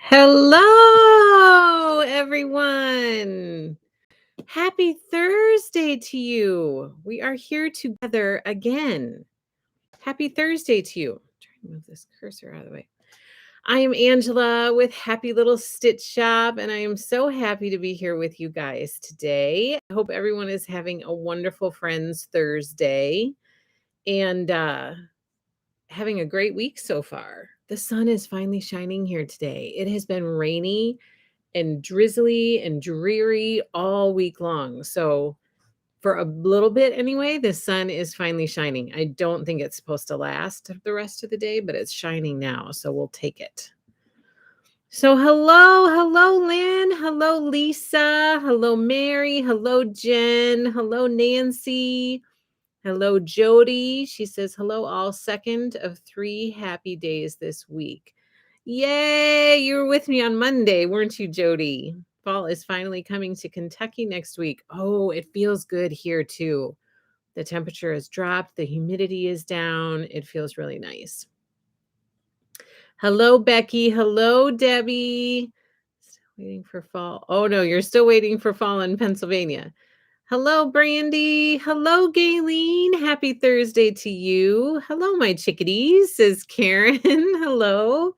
Hello, everyone. Happy Thursday to you. We are here together again. Happy Thursday to you. Trying to move this cursor out of the way. I am Angela with Happy Little Stitch Shop, and I am so happy to be here with you guys today. I hope everyone is having a wonderful Friends Thursday and having a great week so far. The sun is finally shining here today. It has been rainy and drizzly and dreary all week long. So for a little bit anyway, the sun is finally shining. I don't think it's supposed to last the rest of the day, but it's shining now. So we'll take it. So hello, Lynn. Hello, Lisa. Hello, Mary. Hello, Jen. Hello, Nancy. Hello, Jody. She says, hello, all. Second of 3 happy days this week. Yay! You were with me on Monday, weren't you, Jody? Fall is finally coming to Kentucky next week. Oh, it feels good here too. The temperature has dropped. The humidity is down. It feels really nice. Hello, Becky. Hello, Debbie. Still waiting for fall. Oh, no, you're still waiting for fall in Pennsylvania. Hello, Brandy. Hello, Gayleen. Happy Thursday to you. Hello, my chickadees, says Karen. Hello.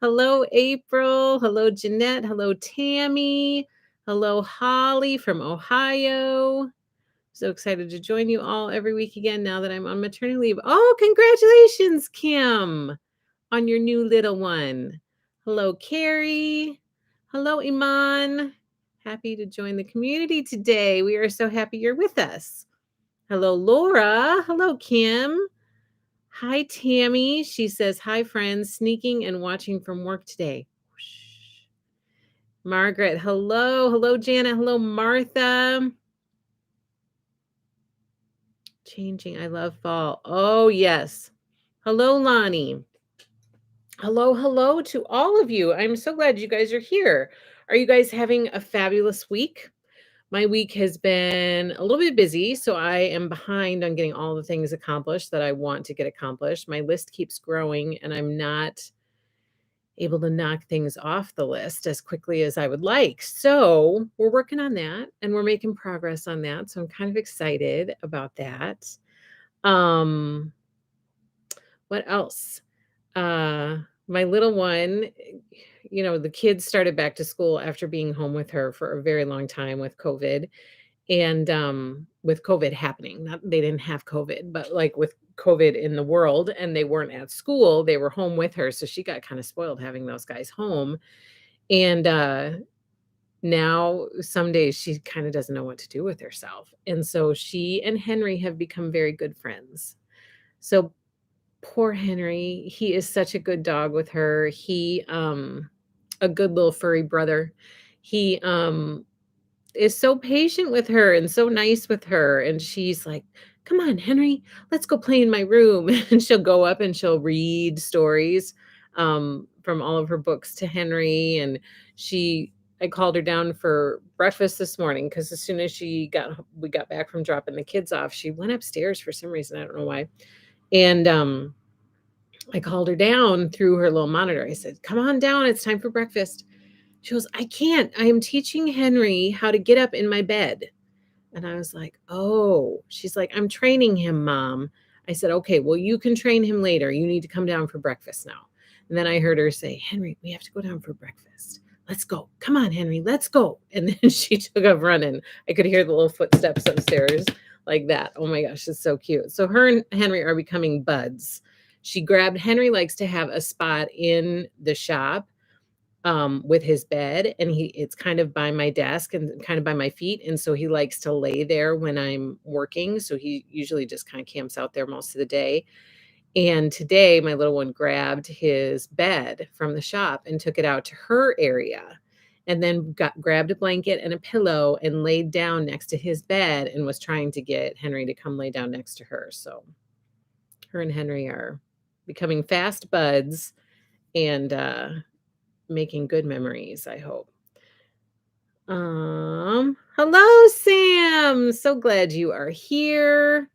Hello, April. Hello, Jeanette. Hello, Tammy. Hello, Holly from Ohio. So excited to join you all every week again now that I'm on maternity leave. Oh, congratulations, Kim, on your new little one. Hello, Carrie. Hello, Iman. Happy to join the community today. We are so happy you're with us. Hello, Laura. Hello, Kim. Hi, Tammy. She says, hi, friends. Sneaking and watching from work today. Whoosh. Margaret. Hello. Hello, Janet. Hello, Martha. Changing. I love fall. Oh, yes. Hello, Lonnie. Hello to all of you. I'm so glad you guys are here. Are you guys having a fabulous week? My week has been a little bit busy, so I am behind on getting all the things accomplished that I want to get accomplished. My list keeps growing, and I'm not able to knock things off the list as quickly as I would like. So we're working on that, and we're making progress on that. So I'm kind of excited about that. What else? My little one, the kids started back to school after being home with her for a very long time with COVID. And with COVID happening, not they didn't have COVID, but like with COVID in the world, and they weren't at school, they were home with her. So she got kind of spoiled having those guys home. And now some days she kind of doesn't know what to do with herself. And so she and Henry have become very good friends. So poor Henry, he is such a good dog with her. He a good little furry brother. He is so patient with her and so nice with her, and she's like, "Come on, Henry, let's go play in my room." And she'll go up and she'll read stories from all of her books to Henry. And I called her down for breakfast this morning because as soon as we got back from dropping the kids off, she went upstairs for some reason. I don't know why. And I called her down through her little monitor. I said, "Come on down. It's time for breakfast." She goes, "I can't. I am teaching Henry how to get up in my bed." And I was like, "Oh." She's like, "I'm training him, Mom." I said, "Okay, well, you can train him later. You need to come down for breakfast now." And then I heard her say, "Henry, we have to go down for breakfast. Let's go. Come on, Henry, let's go." And then she took off running. I could hear the little footsteps upstairs like that. Oh my gosh, it's so cute. So her and Henry are becoming buds. Henry likes to have a spot in the shop with his bed, and it's kind of by my desk and kind of by my feet. And so he likes to lay there when I'm working. So he usually just kind of camps out there most of the day. And today my little one grabbed his bed from the shop and took it out to her area, and then grabbed a blanket and a pillow and laid down next to his bed and was trying to get Henry to come lay down next to her. So her and Henry are becoming fast buds and making good memories, I hope. Hello, Sam. So glad you are here.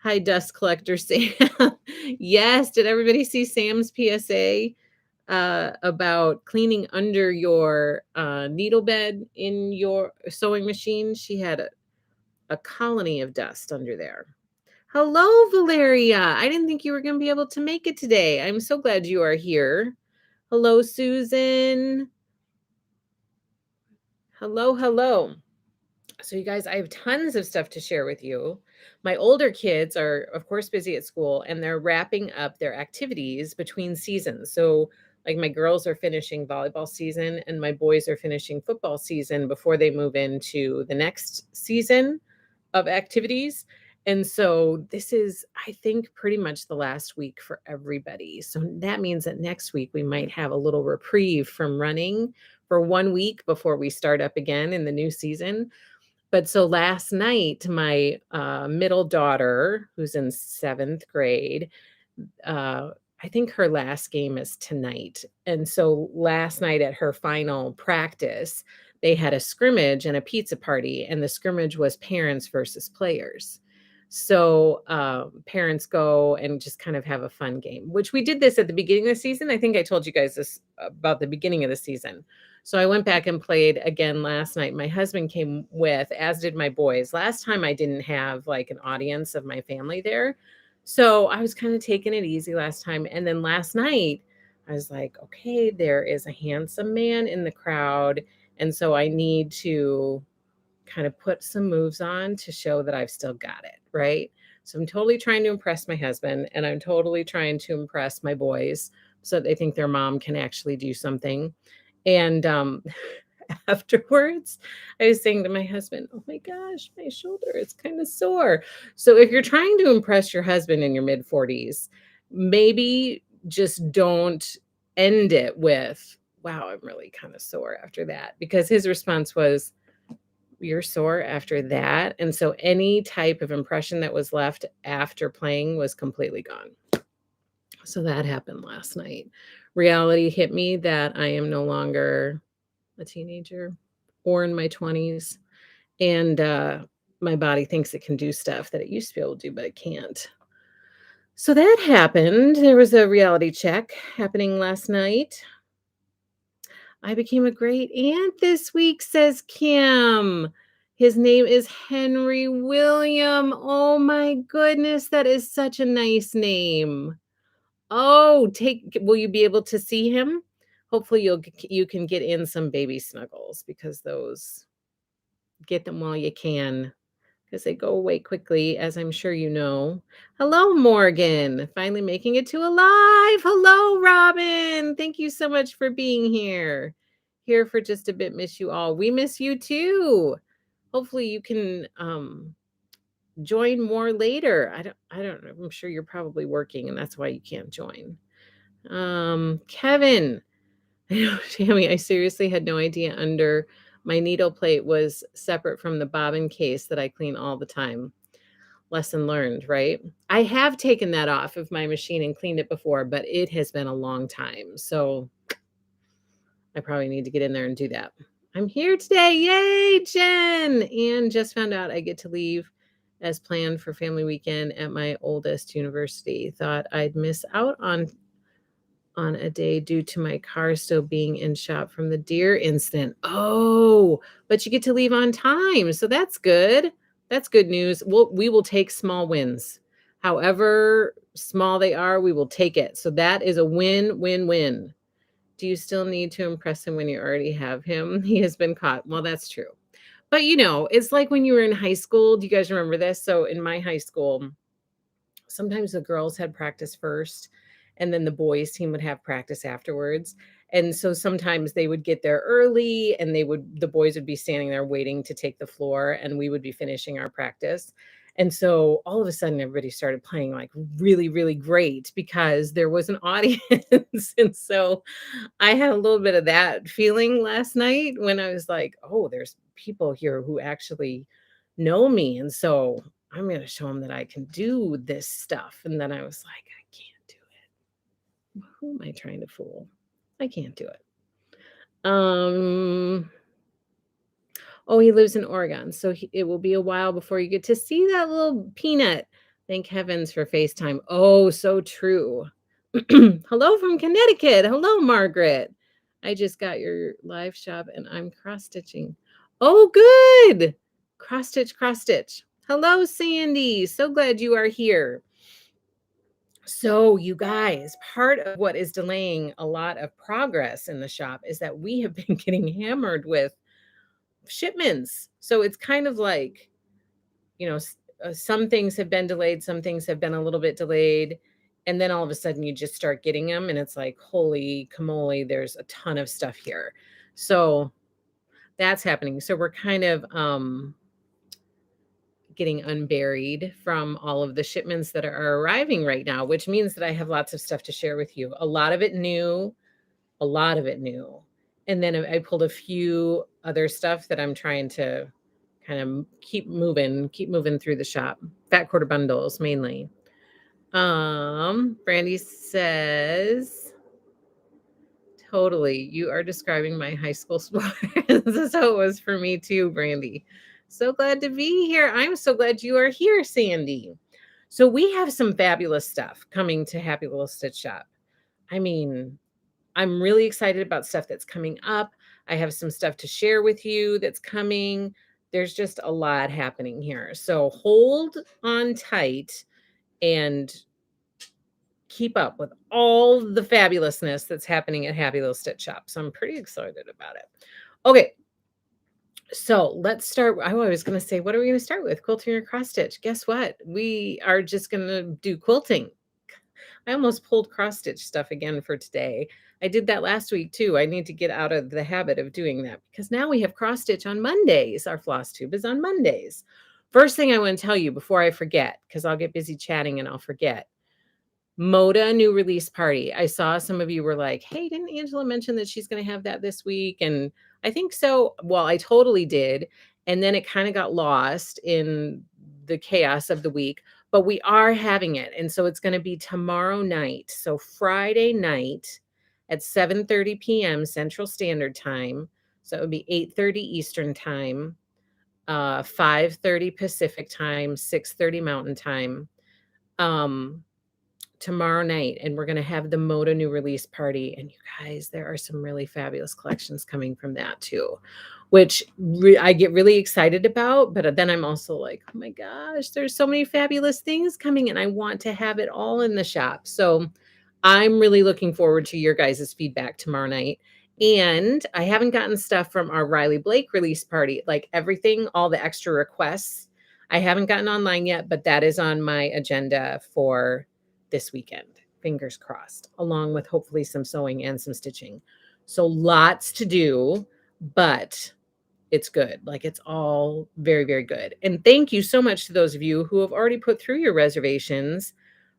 Hi, Dust Collector Sam. Yes, did everybody see Sam's PSA? about cleaning under your needle bed in your sewing machine. She had a colony of dust under there. Hello, Valeria. I didn't think you were going to be able to make it today. I'm so glad you are here. Hello, Susan. Hello, hello. So, you guys, I have tons of stuff to share with you. My older kids are, of course, busy at school and they're wrapping up their activities between seasons. So, like, my girls are finishing volleyball season and my boys are finishing football season before they move into the next season of activities. And so this is, I think, pretty much the last week for everybody. So that means that next week we might have a little reprieve from running for 1 week before we start up again in the new season. But so last night, my middle daughter, who's in seventh grade, uh, I think her last game is tonight. And so last night at her final practice, they had a scrimmage and a pizza party, and the scrimmage was parents versus players. So parents go and just kind of have a fun game, which we did this at the beginning of the season. I think I told you guys this about the beginning of the season. So I went back and played again last night. My husband came with, as did my boys. Last time I didn't have like an audience of my family there. So I was kind of taking it easy last time. And then last night, I was like, okay, there is a handsome man in the crowd. And so I need to kind of put some moves on to show that I've still got it. Right. So I'm totally trying to impress my husband and I'm totally trying to impress my boys so they think their mom can actually do something. And afterwards, I was saying to my husband, "Oh my gosh, my shoulder is kind of sore." So if you're trying to impress your husband in your mid 40s, maybe just don't end it with, "Wow, I'm really kind of sore after that." Because his response was, "You're sore after that?" And so any type of impression that was left after playing was completely gone. So that happened last night. Reality hit me that I am no longer a teenager or in my 20s. And my body thinks it can do stuff that it used to be able to do, but it can't. So that happened. There was a reality check happening last night. I became a great aunt this week, says Kim. His name is Henry William. Oh my goodness, that is such a nice name. Oh, will you be able to see him? Hopefully you can get in some baby snuggles because those get them while you can because they go away quickly, as I'm sure you know. Hello, Morgan. Finally making it to a live. Hello, Robin. Thank you so much for being here. Here for just a bit. Miss you all. We miss you too. Hopefully you can join more later. I don't know. I'm sure you're probably working and that's why you can't join. Kevin. I know, Tammy, I seriously had no idea under my needle plate was separate from the bobbin case that I clean all the time. Lesson learned, right? I have taken that off of my machine and cleaned it before, but it has been a long time. So I probably need to get in there and do that. I'm here today. Yay, Jen. And just found out I get to leave as planned for family weekend at my oldest university. Thought I'd miss out on a day due to my car still being in shop from the deer incident. Oh, but you get to leave on time. So that's good. That's good news. We will take small wins. However small they are, we will take it. So that is a win, win, win. Do you still need to impress him when you already have him? He has been caught. Well, that's true. But it's like when you were in high school. Do you guys remember this? So in my high school, sometimes the girls had practice first and then the boys team would have practice afterwards. And so sometimes they would get there early and the boys would be standing there waiting to take the floor and we would be finishing our practice. And so all of a sudden everybody started playing like really, really great because there was an audience. And so I had a little bit of that feeling last night when I was like, oh, there's people here who actually know me. And so I'm going to show them that I can do this stuff. And then I was like, I can't do it. Who am I trying to fool? I can't do it. Oh, he lives in Oregon. So it will be a while before you get to see that little peanut. Thank heavens for FaceTime. Oh, so true. Hello from Connecticut. Hello, Margaret. I just got your live shop and I'm cross stitching. Oh, good. Cross stitch, cross stitch. Hello, Sandy. So glad you are here. So, you guys, part of what is delaying a lot of progress in the shop is that we have been getting hammered with shipments. So, it's kind of like, some things have been delayed, some things have been a little bit delayed. And then all of a sudden you just start getting them, and it's like, holy camole, there's a ton of stuff here. So that's happening. So we're kind of getting unburied from all of the shipments that are arriving right now, which means that I have lots of stuff to share with you. A lot of it new, a lot of it new. And then I pulled a few other stuff that I'm trying to kind of keep moving through the shop. Fat quarter bundles mainly. Brandy says, totally, you are describing my high school sports. This is how it was for me too, Brandy. So glad to be here. I'm so glad you are here, Sandy. So we have some fabulous stuff coming to Happy Little Stitch Shop. I mean, I'm really excited about stuff that's coming up. I have some stuff to share with you that's coming. There's just a lot happening here. So hold on tight and keep up with all the fabulousness that's happening at Happy Little Stitch Shop. So I'm pretty excited about it. Okay. So let's start. I was going to say, what are we going to start with? Quilting or cross stitch? Guess what? We are just going to do quilting. I almost pulled cross stitch stuff again for today. I did that last week too. I need to get out of the habit of doing that because now we have cross stitch on Mondays. Our floss tube is on Mondays. First thing I want to tell you before I forget, because I'll get busy chatting and I'll forget. Moda new release party. I saw some of you were like, hey, didn't Angela mention that she's going to have that this week? And I think so. Well, I totally did. And then it kind of got lost in the chaos of the week, but we are having it. And so it's going to be tomorrow night. So Friday night at 7:30 p.m. Central Standard Time. So it would be 8:30 Eastern Time, 5:30 Pacific Time, 6:30 Mountain Time. Tomorrow night, and we're going to have the Moda new release party. And you guys, there are some really fabulous collections coming from that too, which I get really excited about. But then I'm also like, oh my gosh, there's so many fabulous things coming, and I want to have it all in the shop. So I'm really looking forward to your guys' feedback tomorrow night. And I haven't gotten stuff from our Riley Blake release party, like everything, all the extra requests. I haven't gotten online yet, but that is on my agenda for this weekend. Fingers crossed, along with hopefully some sewing and some stitching. So lots to do, but it's good. Like it's all very, very good. And thank you so much to those of you who have already put through your reservations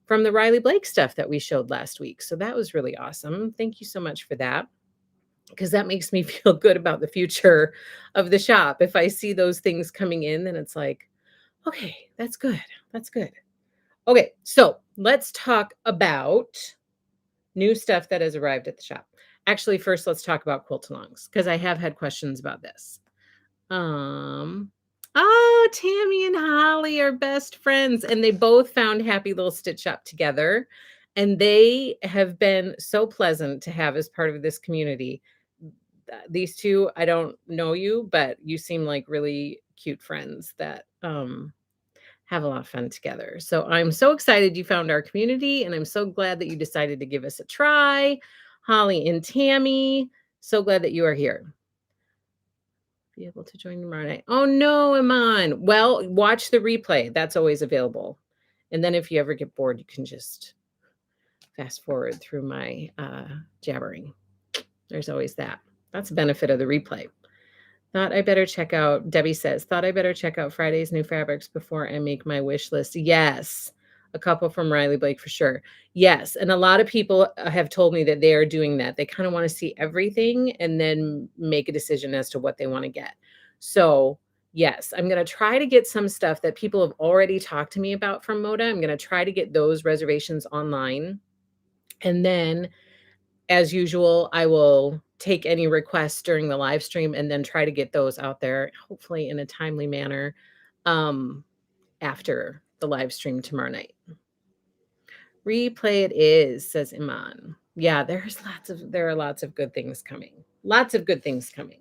from the Riley Blake stuff that we showed last week. So that was really awesome. Thank you so much for that, because that makes me feel good about the future of the shop. If I see those things coming in, then it's like, okay, that's good. That's good. Okay, so let's talk about new stuff that has arrived at the shop. Actually, first, let's talk about quilt-alongs, because I have had questions about this. Oh, Tammy and Holly are best friends, and they both found Happy Little Stitch Shop together, and they have been so pleasant to have as part of this community. These two, I don't know you, but you seem like really cute friends that have a lot of fun together. So I'm so excited you found our community, and I'm so glad that you decided to give us a try. Holly and Tammy, so glad that you are here. Be able to join tomorrow night. Oh no, Iman. Well, watch the replay. That's always available. And then if you ever get bored, you can just fast forward through my jabbering. There's always that. That's a benefit of the replay. Thought I better check out, Debbie says, thought I better check out Friday's new fabrics before I make my wish list. Yes. A couple from Riley Blake for sure. Yes. And a lot of people have told me that they are doing that. They kind of want to see everything and then make a decision as to what they want to get. So yes, I'm going to try to get some stuff that people have already talked to me about from Moda. I'm going to try to get those reservations online. And then as usual, I will take any requests during the live stream and then try to get those out there, hopefully in a timely manner, after the live stream tomorrow night. Replay it is, says Iman. Yeah, there are lots of good things coming. Lots of good things coming.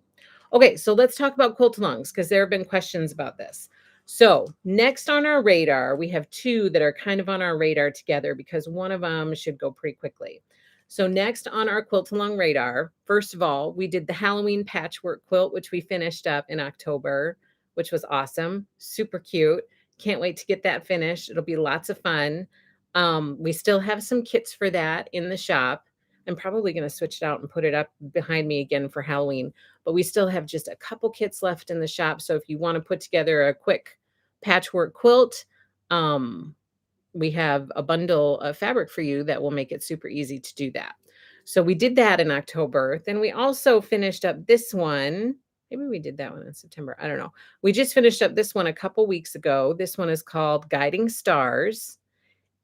Okay, so let's talk about quilt-alongs because there have been questions about this. So next on our radar, we have two that are kind of on our radar together because one of them should go pretty quickly. So next on our quilt-along radar, first of all, we did the Halloween patchwork quilt, which we finished up in October, which was awesome. Super cute. Can't wait to get that finished. It'll be lots of fun. We still have some kits for that in the shop. I'm probably going to switch it out and put it up behind me again for Halloween, but we still have just a couple kits left in the shop. So if you want to put together a quick patchwork quilt, um, we have a bundle of fabric for you that will make it super easy to do that. So we did that in October. Then we also finished up this one. Maybe we did that one in September. I don't know. We just finished up this one a couple weeks ago. This one is called Guiding Stars.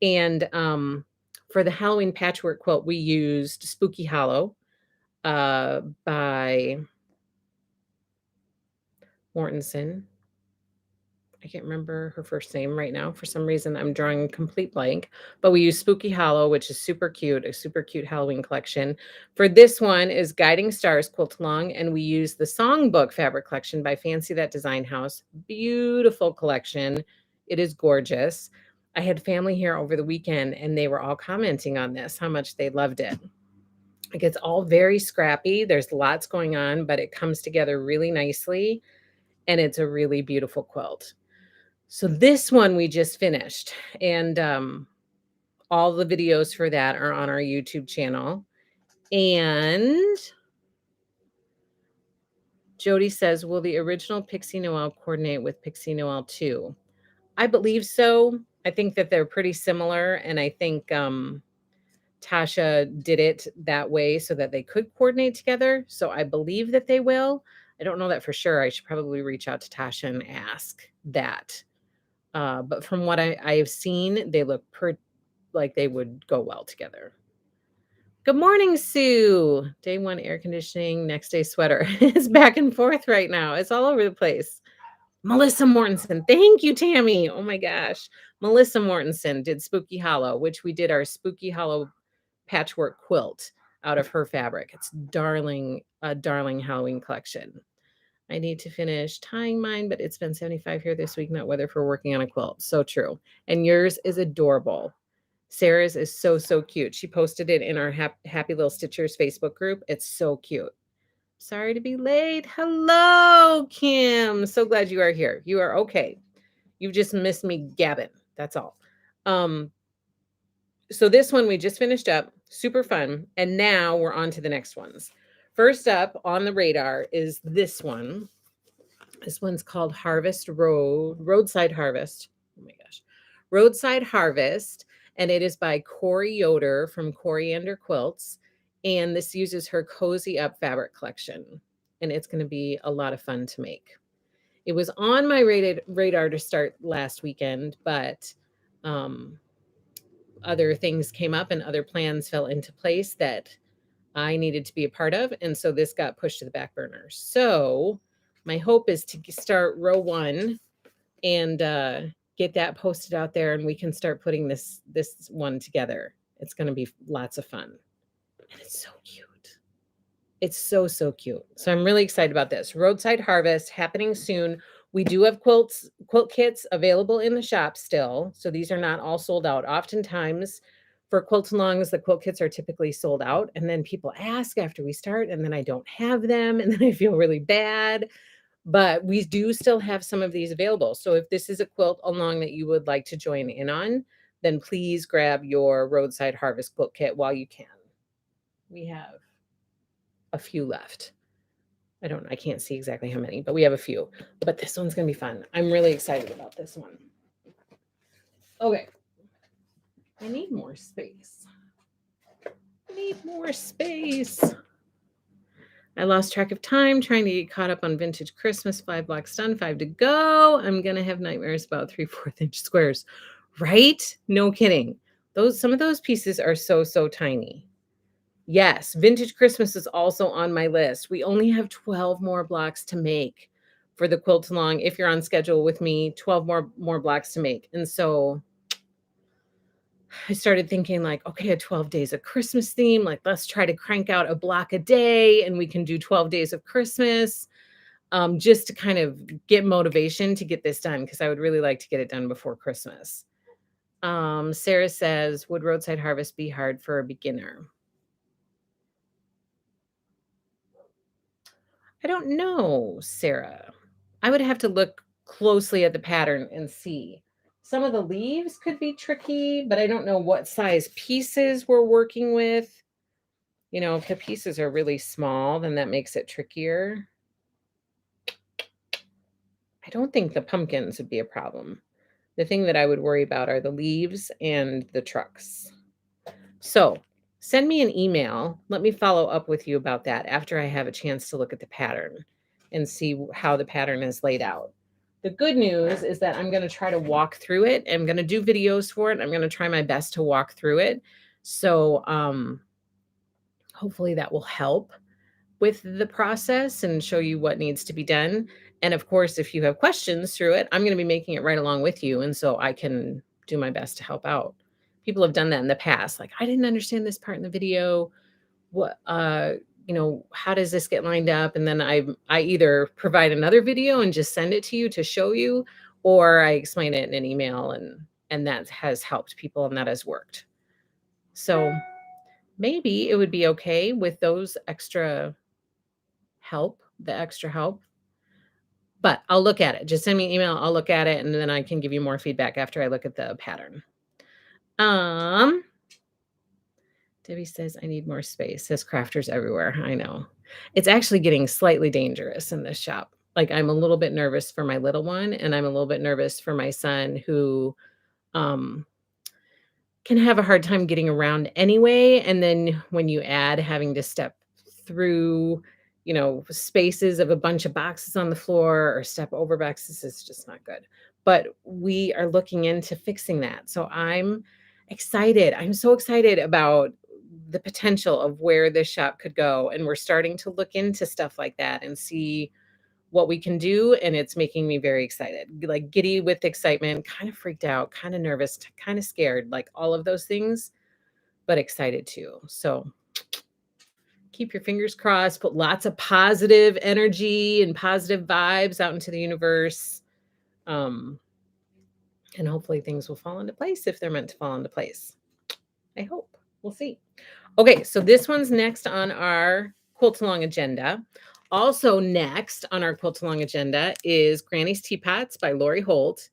And for the Halloween patchwork quilt, we used Spooky Hollow by Mortensen. I can't remember her first name right now. For some reason, I'm drawing a complete blank. But we use Spooky Hollow, which is super cute, a super cute Halloween collection. For this one is Guiding Stars Quilt Along, and we use the Songbook fabric collection by Fancy That Design House. Beautiful collection. It is gorgeous. I had family here over the weekend, and they were all commenting on this, how much they loved it. It gets all very scrappy. There's lots going on, but it comes together really nicely, and it's a really beautiful quilt. So this one we just finished, and all the videos for that are on our YouTube channel. And Jody says, will the original Pixie Noel coordinate with Pixie Noel 2? I believe so. I think that they're pretty similar, and I think Tasha did it that way so that they could coordinate together. So I believe that they will. I don't know that for sure. I should probably reach out to Tasha and ask that. But from what I've seen, they look like they would go well together. Good morning, Sue. Day one air conditioning, next day sweater. It's back and forth right now. It's all over the place. Melissa Mortensen. Thank you, Tammy. Oh my gosh. Melissa Mortensen did Spooky Hollow, which we did our Spooky Hollow patchwork quilt out of her fabric. It's a darling Halloween collection. I need to finish tying mine, but it's been 75 here this week, not weather for working on a quilt. So true. And yours is adorable. Sarah's is so, so cute. She posted it in our Happy Little Stitchers Facebook group. It's so cute. Sorry to be late. Hello, Kim. So glad you are here. You are okay. You've just missed me gabbing. That's all. So this one we just finished up. Super fun. And now we're on to the next ones. First up on the radar is this one. This one's called Roadside Harvest. Oh my gosh. Roadside Harvest. And it is by Corey Yoder from Coriander Quilts. And this uses her Cozy Up fabric collection. And it's going to be a lot of fun to make. It was on my radar to start last weekend, but other things came up and other plans fell into place that I needed to be a part of. And so this got pushed to the back burner. So my hope is to start row one and get that posted out there, and we can start putting this one together. It's going to be lots of fun. And it's so cute. It's so, so cute. So I'm really excited about this. Roadside Harvest happening soon. We do have quilt kits available in the shop still. So these are not all sold out. Oftentimes for quilt-alongs, the quilt kits are typically sold out. And then people ask after we start, and then I don't have them. And then I feel really bad. But we do still have some of these available. So if this is a quilt along that you would like to join in on, then please grab your Roadside Harvest quilt kit while you can. We have a few left. I can't see exactly how many, but we have a few. But this one's going to be fun. I'm really excited about this one. Okay. I need more space. I lost track of time trying to get caught up on vintage Christmas. 5 blocks done, 5 to go. I'm going to have nightmares about 3/4 inch squares. Right? No kidding. Some of those pieces are so, so tiny. Yes, vintage Christmas is also on my list. We only have 12 more blocks to make for the quilt along. If you're on schedule with me, 12 more blocks to make. And so I started thinking like, okay, a 12 days of Christmas theme, like let's try to crank out a block a day and we can do 12 days of Christmas, just to kind of get motivation to get this done because I would really like to get it done before Christmas. Sarah says, would roadside harvest be hard for a beginner? I don't know, Sarah. I would have to look closely at the pattern and see. Some of the leaves could be tricky, but I don't know what size pieces we're working with. You know, if the pieces are really small, then that makes it trickier. I don't think the pumpkins would be a problem. The thing that I would worry about are the leaves and the trucks. So send me an email. Let me follow up with you about that after I have a chance to look at the pattern and see how the pattern is laid out. The good news is that I'm going to try to walk through it. I'm going to do videos for it. I'm going to try my best to walk through it. So hopefully that will help with the process and show you what needs to be done. And of course, if you have questions through it, I'm going to be making it right along with you. And so I can do my best to help out. People have done that in the past. Like, I didn't understand this part in the video. What, how does this get lined up? And then I either provide another video and just send it to you to show you, or I explain it in an email and that has helped people and that has worked. So maybe it would be okay with those the extra help. But I'll look at it. Just send me an email. I'll look at it and then I can give you more feedback after I look at the pattern. Um, Debbie says, I need more space. Says crafters everywhere. I know. It's actually getting slightly dangerous in this shop. Like I'm a little bit nervous for my little one and I'm a little bit nervous for my son who um can have a hard time getting around anyway. And then when you add having to step through, spaces of a bunch of boxes on the floor or step over boxes, is just not good. But we are looking into fixing that. So I'm excited. I'm so excited about the potential of where this shop could go. And we're starting to look into stuff like that and see what we can do, and it's making me very excited, like giddy with excitement, kind of freaked out, kind of nervous, kind of scared, like all of those things, but excited too. So keep your fingers crossed, put lots of positive energy and positive vibes out into the universe. Um, and hopefully things will fall into place if they're meant to fall into place. I hope. We'll see. Okay, so this one's next on our Quilt Along agenda. Also next on our Quilt Along agenda is Granny's Teapots by Lori Holt.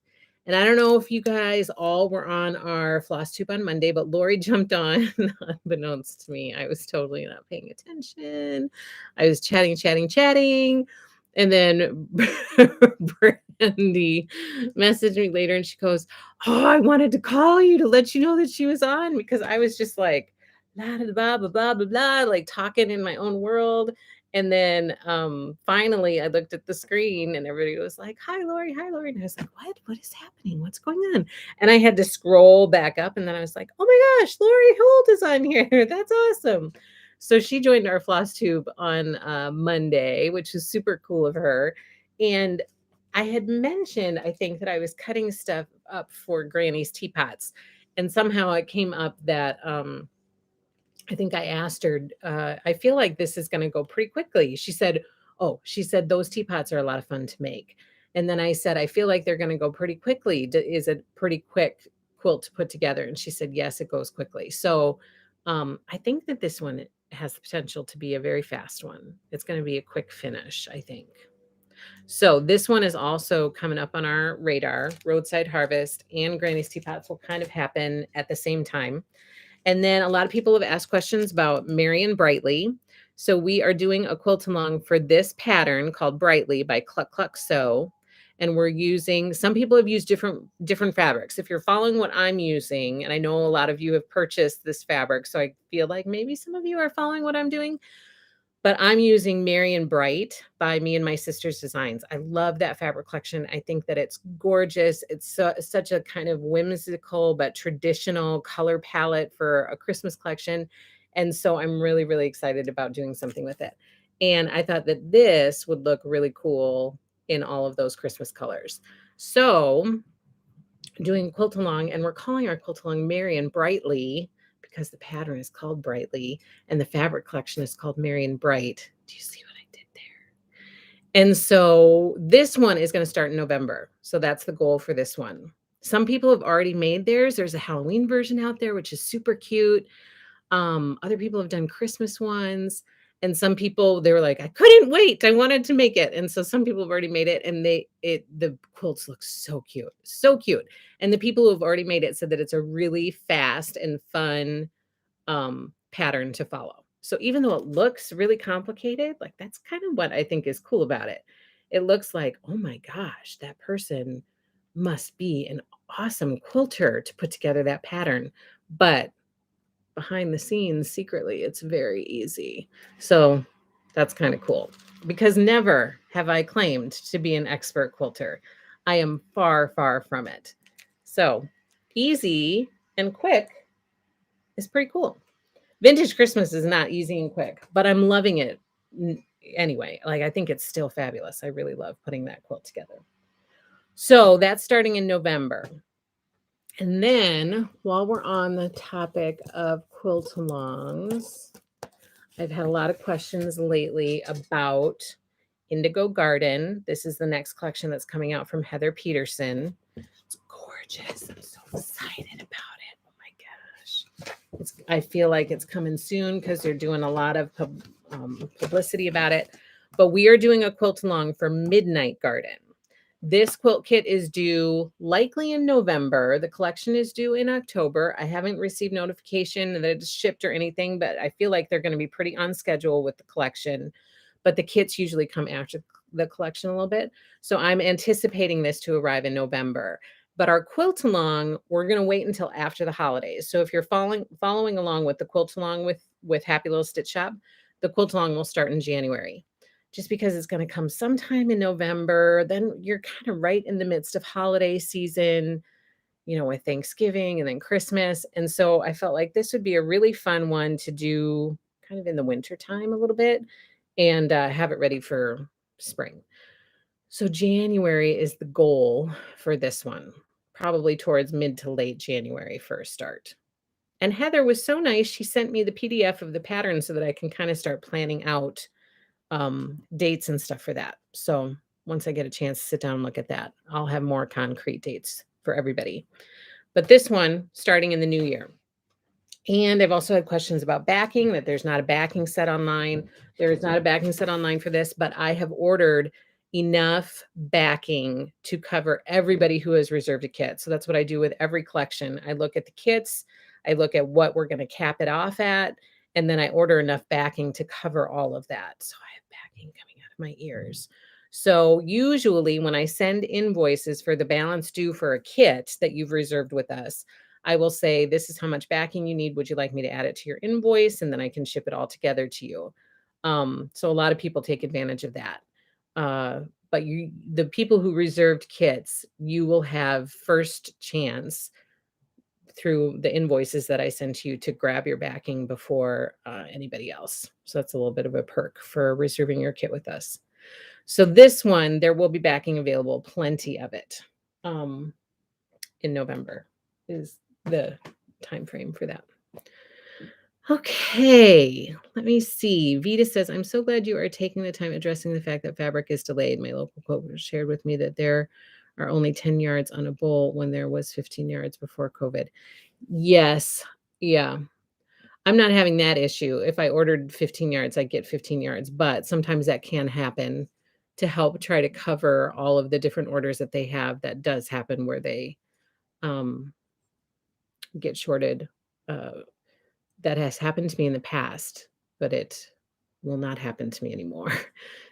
And I don't know if you guys all were on our floss tube on Monday, but Lori jumped on unbeknownst to me. I was totally not paying attention. I was chatting. And then Brandy messaged me later and she goes, oh, I wanted to call you to let you know that she was on because I was just like, blah, blah, blah, blah, blah, blah, like talking in my own world. And then finally I looked at the screen and everybody was like, hi, Lori, hi, Lori. And I was like, what is happening? What's going on? And I had to scroll back up and then I was like, oh my gosh, Lori Holt is on here. That's awesome. So she joined our floss tube on Monday, which is super cool of her. And I had mentioned, I think, that I was cutting stuff up for Granny's Teapots. And somehow it came up that I think I asked her, I feel like this is going to go pretty quickly. She said, those teapots are a lot of fun to make. And then I said, I feel like they're going to go pretty quickly. Is it pretty quick quilt to put together? And she said, yes, it goes quickly. So I think that this one has the potential to be a very fast one. It's going to be a quick finish, I think. So this one is also coming up on our radar. Roadside Harvest and Granny's Teapots will kind of happen at the same time. And then a lot of people have asked questions about Marion Brightly. So we are doing a quilt along for this pattern called Brightly by Cluck Cluck Sew. And we're using, some people have used different fabrics. If you're following what I'm using, and I know a lot of you have purchased this fabric, so I feel like maybe some of you are following what I'm doing. But I'm using Marion Bright by Me and My Sister's Designs. I love that fabric collection. I think that it's gorgeous. It's such a kind of whimsical but traditional color palette for a Christmas collection. And so I'm really, really excited about doing something with it. And I thought that this would look really cool in all of those Christmas colors. So doing quilt along, and we're calling our quilt along Merry and Brightly because the pattern is called Brightly and the fabric collection is called Merry and Bright. Do you see what I did there? And so this one is going to start in November. So that's the goal for this one. Some people have already made theirs. There's a Halloween version out there, which is super cute. Other people have done Christmas ones. And some people, they were like, I couldn't wait. I wanted to make it. And so some people have already made it, and the quilts look so cute. So cute. And the people who have already made it said that it's a really fast and fun pattern to follow. So even though it looks really complicated, like that's kind of what I think is cool about it. It looks like, oh my gosh, that person must be an awesome quilter to put together that pattern. But behind the scenes, secretly, it's very easy. So that's kind of cool, because never have I claimed to be an expert quilter. I am far, far from it. So easy and quick is pretty cool. Vintage Christmas is not easy and quick, but I'm loving it anyway. Like, I think it's still fabulous. I really love putting that quilt together. So that's starting in November. And then while we're on the topic of quilt alongs, I've had a lot of questions lately about Indigo Garden. This is the next collection that's coming out from Heather Peterson. It's gorgeous. I'm so excited about it. Oh my gosh. I feel like it's coming soon because they're doing a lot of publicity about it. But we are doing a quilt along for Midnight Garden. This quilt kit is due likely in November. The collection is due in October. I haven't received notification that it's shipped or anything, but I feel like they're going to be pretty on schedule with the collection. But the kits usually come after the collection a little bit. So I'm anticipating this to arrive in November. But our quilt along, we're going to wait until after the holidays. So if you're following along with the quilt along with Happy Little Stitch Shop, the quilt along will start in January. Just because it's going to come sometime in November, then you're kind of right in the midst of holiday season, with Thanksgiving and then Christmas. And so I felt like this would be a really fun one to do kind of in the winter time a little bit, and have it ready for spring. So January is the goal for this one, probably towards mid to late January for a start. And Heather was so nice. She sent me the PDF of the pattern so that I can kind of start planning out dates and stuff for that. So once I get a chance to sit down and look at that, I'll have more concrete dates for everybody. But this one starting in the new year. And I've also had questions about backing, that there's not a backing set online. There is not a backing set online for this, but I have ordered enough backing to cover everybody who has reserved a kit. So that's what I do with every collection. I look at the kits, I look at what we're going to cap it off at, and then I order enough backing to cover all of that. So I have backing coming out of my ears. So usually when I send invoices for the balance due for a kit that you've reserved with us, I will say, this is how much backing you need. Would you like me to add it to your invoice? And then I can ship it all together to you. So a lot of people take advantage of that. But the people who reserved kits, you will have first chance through the invoices that I send to you to grab your backing before anybody else. So that's a little bit of a perk for reserving your kit with us. So this one, there will be backing available, plenty of it, in November is the time frame for that. Okay, let me see. Vita says, I'm so glad you are taking the time addressing the fact that fabric is delayed. My local quilter shared with me that there are only 10 yards on a bowl when there was 15 yards before COVID. Yes. Yeah. I'm not having that issue. If I ordered 15 yards, I get 15 yards, but sometimes that can happen to help try to cover all of the different orders that they have. That does happen where they get shorted. That has happened to me in the past, but it will not happen to me anymore.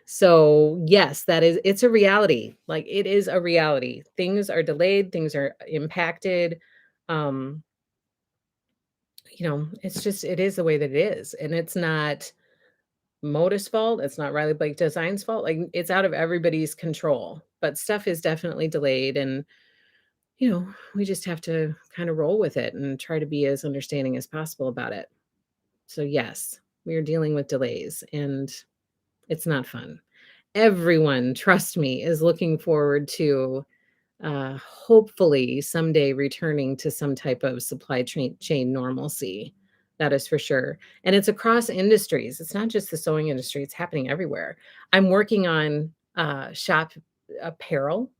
So yes, it's a reality. Like, it is a reality. Things are delayed, things are impacted. Um, it is the way that it is. And it's not Moda's fault. It's not Riley Blake Design's fault. Like, it's out of everybody's control. But stuff is definitely delayed, and we just have to kind of roll with it and try to be as understanding as possible about it. So yes, we are dealing with delays, and it's not fun. Everyone, trust me, is looking forward to hopefully someday returning to some type of supply chain normalcy. That is for sure. And it's across industries. It's not just the sewing industry, it's happening everywhere. I'm working on shop apparel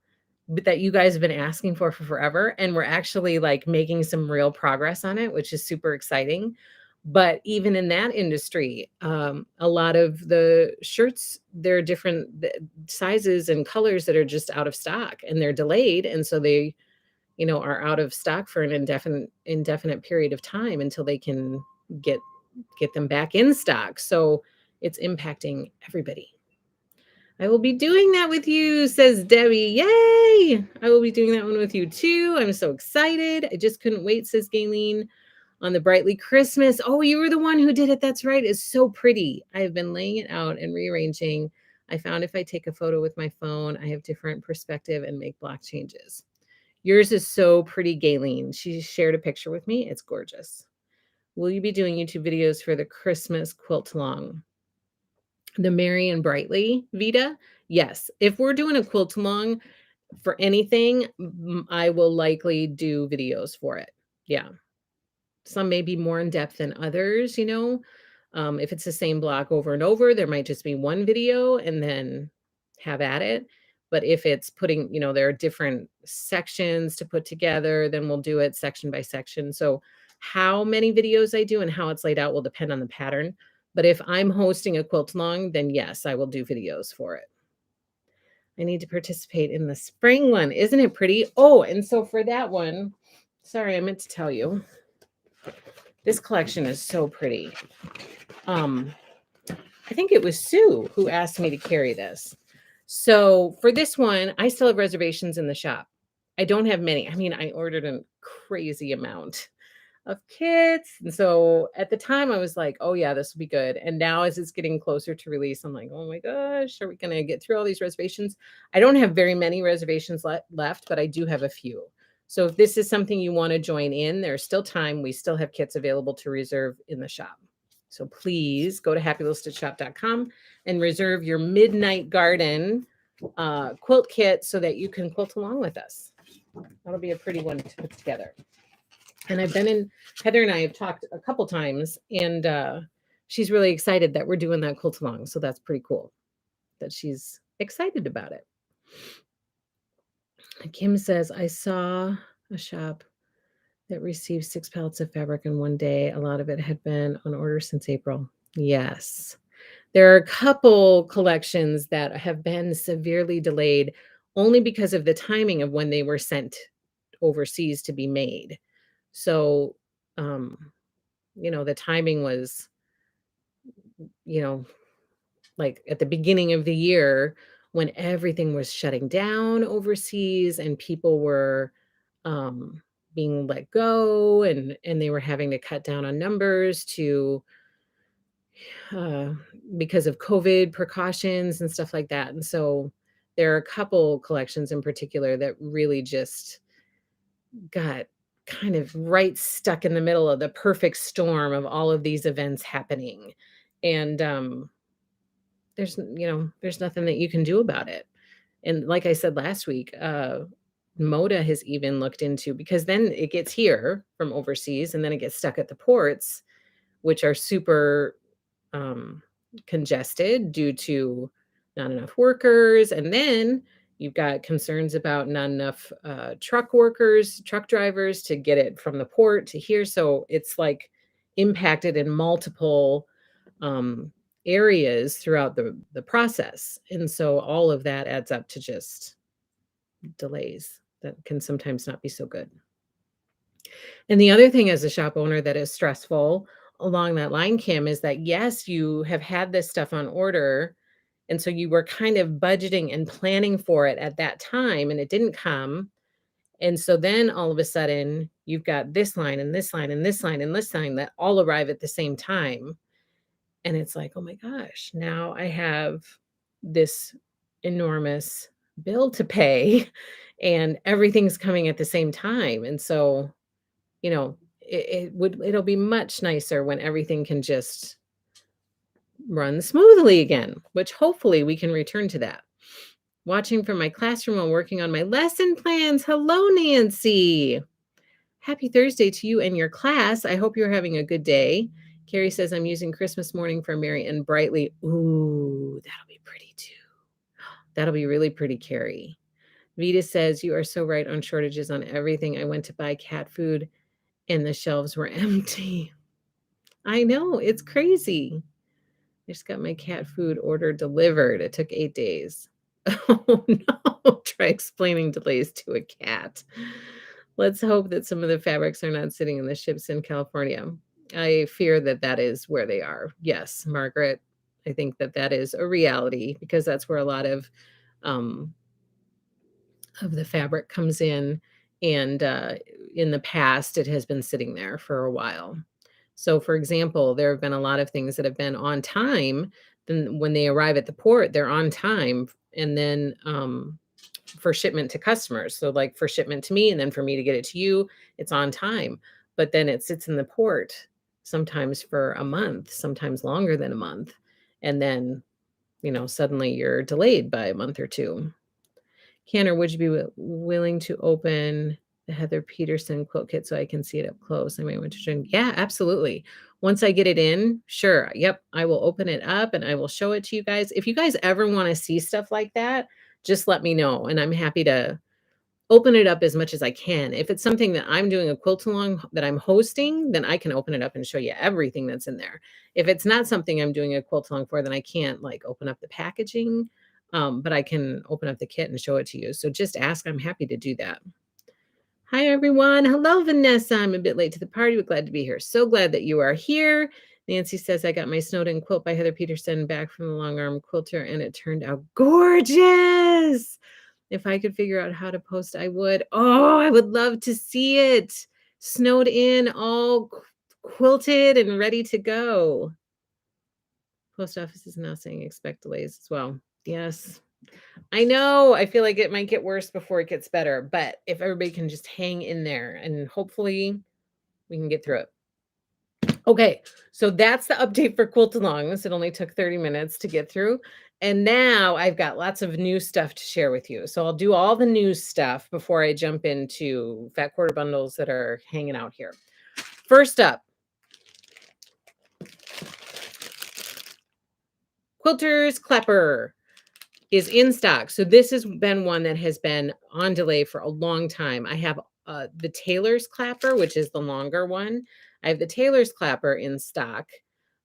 that you guys have been asking for forever, and we're actually like making some real progress on it, which is super exciting. But even in that industry, a lot of the shirts, there are different sizes and colors that are just out of stock and they're delayed. And so they, are out of stock for an indefinite period of time until they can get get them back in stock. So it's impacting everybody. I will be doing that with you, says Debbie. Yay! I will be doing that one with you too. I'm so excited. I just couldn't wait, says Gayleen, on the Brightly Christmas. Oh, you were the one who did it. That's right. It's so pretty. I have been laying it out and rearranging. I found if I take a photo with my phone, I have different perspective and make block changes. Yours is so pretty, Gayleen. She shared a picture with me. It's gorgeous. Will you be doing YouTube videos for the Christmas quilt along? The Merry and Brightly, Vita? Yes. If we're doing a quilt along for anything, I will likely do videos for it. Yeah. Some may be more in depth than others. If it's the same block over and over, there might just be one video and then have at it. But if it's there are different sections to put together, then we'll do it section by section. So how many videos I do and how it's laid out will depend on the pattern. But if I'm hosting a quilt along, then yes, I will do videos for it. I need to participate in the spring one. Isn't it pretty? Oh, and so for that one, sorry, I meant to tell you. This collection is so pretty. I think it was Sue who asked me to carry this. So for this one, I still have reservations in the shop. I don't have many. I mean, I ordered a crazy amount of kits. And so at the time I was like, oh yeah, this will be good. And now as it's getting closer to release, I'm like, oh my gosh, are we going to get through all these reservations? I don't have very many reservations left, but I do have a few. So if this is something you want to join in, there's still time. We still have kits available to reserve in the shop. So please go to happylittlestitchshop.com and reserve your Midnight Garden quilt kit so that you can quilt along with us. That'll be a pretty one to put together. And Heather and I have talked a couple times, and she's really excited that we're doing that quilt along. So that's pretty cool that she's excited about it. Kim says, I saw a shop that received 6 pallets of fabric in one day. A lot of it had been on order since April. Yes. There are a couple collections that have been severely delayed only because of the timing of when they were sent overseas to be made. So, the timing was, like at the beginning of the year when everything was shutting down overseas and people were being let go and they were having to cut down on numbers to uh, because of COVID precautions and stuff like that. And so there are a couple collections in particular that really just got kind of right stuck in the middle of the perfect storm of all of these events happening. And there's nothing that you can do about it. And like I said last week, Moda has even looked into, because then it gets here from overseas and then it gets stuck at the ports, which are super congested due to not enough workers. And then you've got concerns about not enough truck drivers to get it from the port to here. So it's like impacted in multiple areas throughout the process. And so all of that adds up to just delays that can sometimes not be so good. And the other thing as a shop owner that is stressful along that line, Kim, is that yes, you have had this stuff on order. And so you were kind of budgeting and planning for it at that time and it didn't come. And so then all of a sudden you've got this line and this line and this line and this line that all arrive at the same time. And it's like, oh my gosh, now I have this enormous bill to pay and everything's coming at the same time. And so, it'll be much nicer when everything can just run smoothly again, which hopefully we can return to that Watching from my classroom while working on my lesson plans. Hello, Nancy. Happy Thursday to you and your class. I hope you're having a good day. Carrie says, I'm using Christmas morning for Merry and Brightly. Ooh, that'll be pretty too. That'll be really pretty, Carrie. Vita says, you are so right on shortages on everything. I went to buy cat food and the shelves were empty. I know, it's crazy. I just got my cat food order delivered. It took 8 days. Oh no, try explaining delays to a cat. Let's hope that some of the fabrics are not sitting in the ships in California. I fear that that is where they are. Yes, Margaret, I think that that is a reality because that's where a lot um, of the fabric comes in. And in the past, it has been sitting there for a while. So, for example, there have been a lot of things that have been on time. Then when they arrive at the port, they're on time. And then for shipment to customers. So, like for shipment to me, and then for me to get it to you, it's on time. But then it sits in the port sometimes for a month, sometimes longer than a month. And then, suddenly you're delayed by a month or two. Canner, would you be willing to open the Heather Peterson quilt kit so I can see it up close? I might want to join. Yeah, absolutely. Once I get it in, sure. Yep, I will open it up and I will show it to you guys. If you guys ever want to see stuff like that, just let me know and I'm happy to open it up as much as I can. If it's something that I'm doing a quilt along that I'm hosting, then I can open it up and show you everything that's in there. If it's not something I'm doing a quilt along for, then I can't like open up the packaging, but I can open up the kit and show it to you. So just ask. I'm happy to do that. Hi, everyone. Hello, Vanessa. I'm a bit late to the party, but glad to be here. So glad that you are here. Nancy says, I got my Snowden quilt by Heather Peterson back from the Long Arm Quilter, and it turned out gorgeous. If I could figure out how to post, I would. Oh, I would love to see it. Snowed in, all quilted and ready to go. Post office is now saying expect delays as well. Yes. I know. I feel like it might get worse before it gets better, but if everybody can just hang in there and hopefully we can get through it. Okay, so that's the update for Quilt Alongs. It only took 30 minutes to get through. And now I've got lots of new stuff to share with you. So I'll do all the new stuff before I jump into fat quarter bundles that are hanging out here. First up, Quilter's Clapper is in stock. So this has been one that has been on delay for a long time. I have the Tailor's Clapper, which is the longer one. I have the Tailor's Clapper in stock.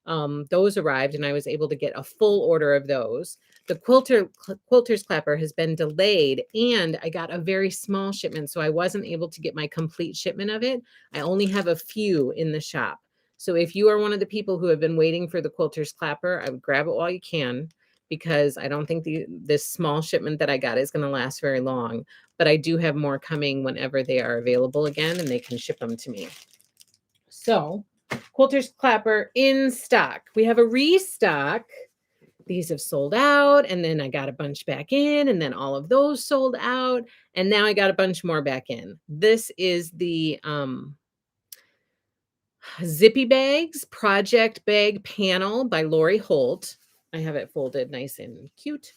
Those arrived and I was able to get a full order of those. The Quilter's Clapper has been delayed and I got a very small shipment. So I wasn't able to get my complete shipment of it. I only have a few in the shop. So if you are one of the people who have been waiting for the Quilter's Clapper, I would grab it while you can because I don't think this small shipment that I got is going to last very long. But I do have more coming whenever they are available again and they can ship them to me. So Quilter's Clapper in stock. We have a restock. These have sold out, and then I got a bunch back in, and then all of those sold out, and now I got a bunch more back in. This is the Zippy Bags Project Bag Panel by Lori Holt. I have it folded nice and cute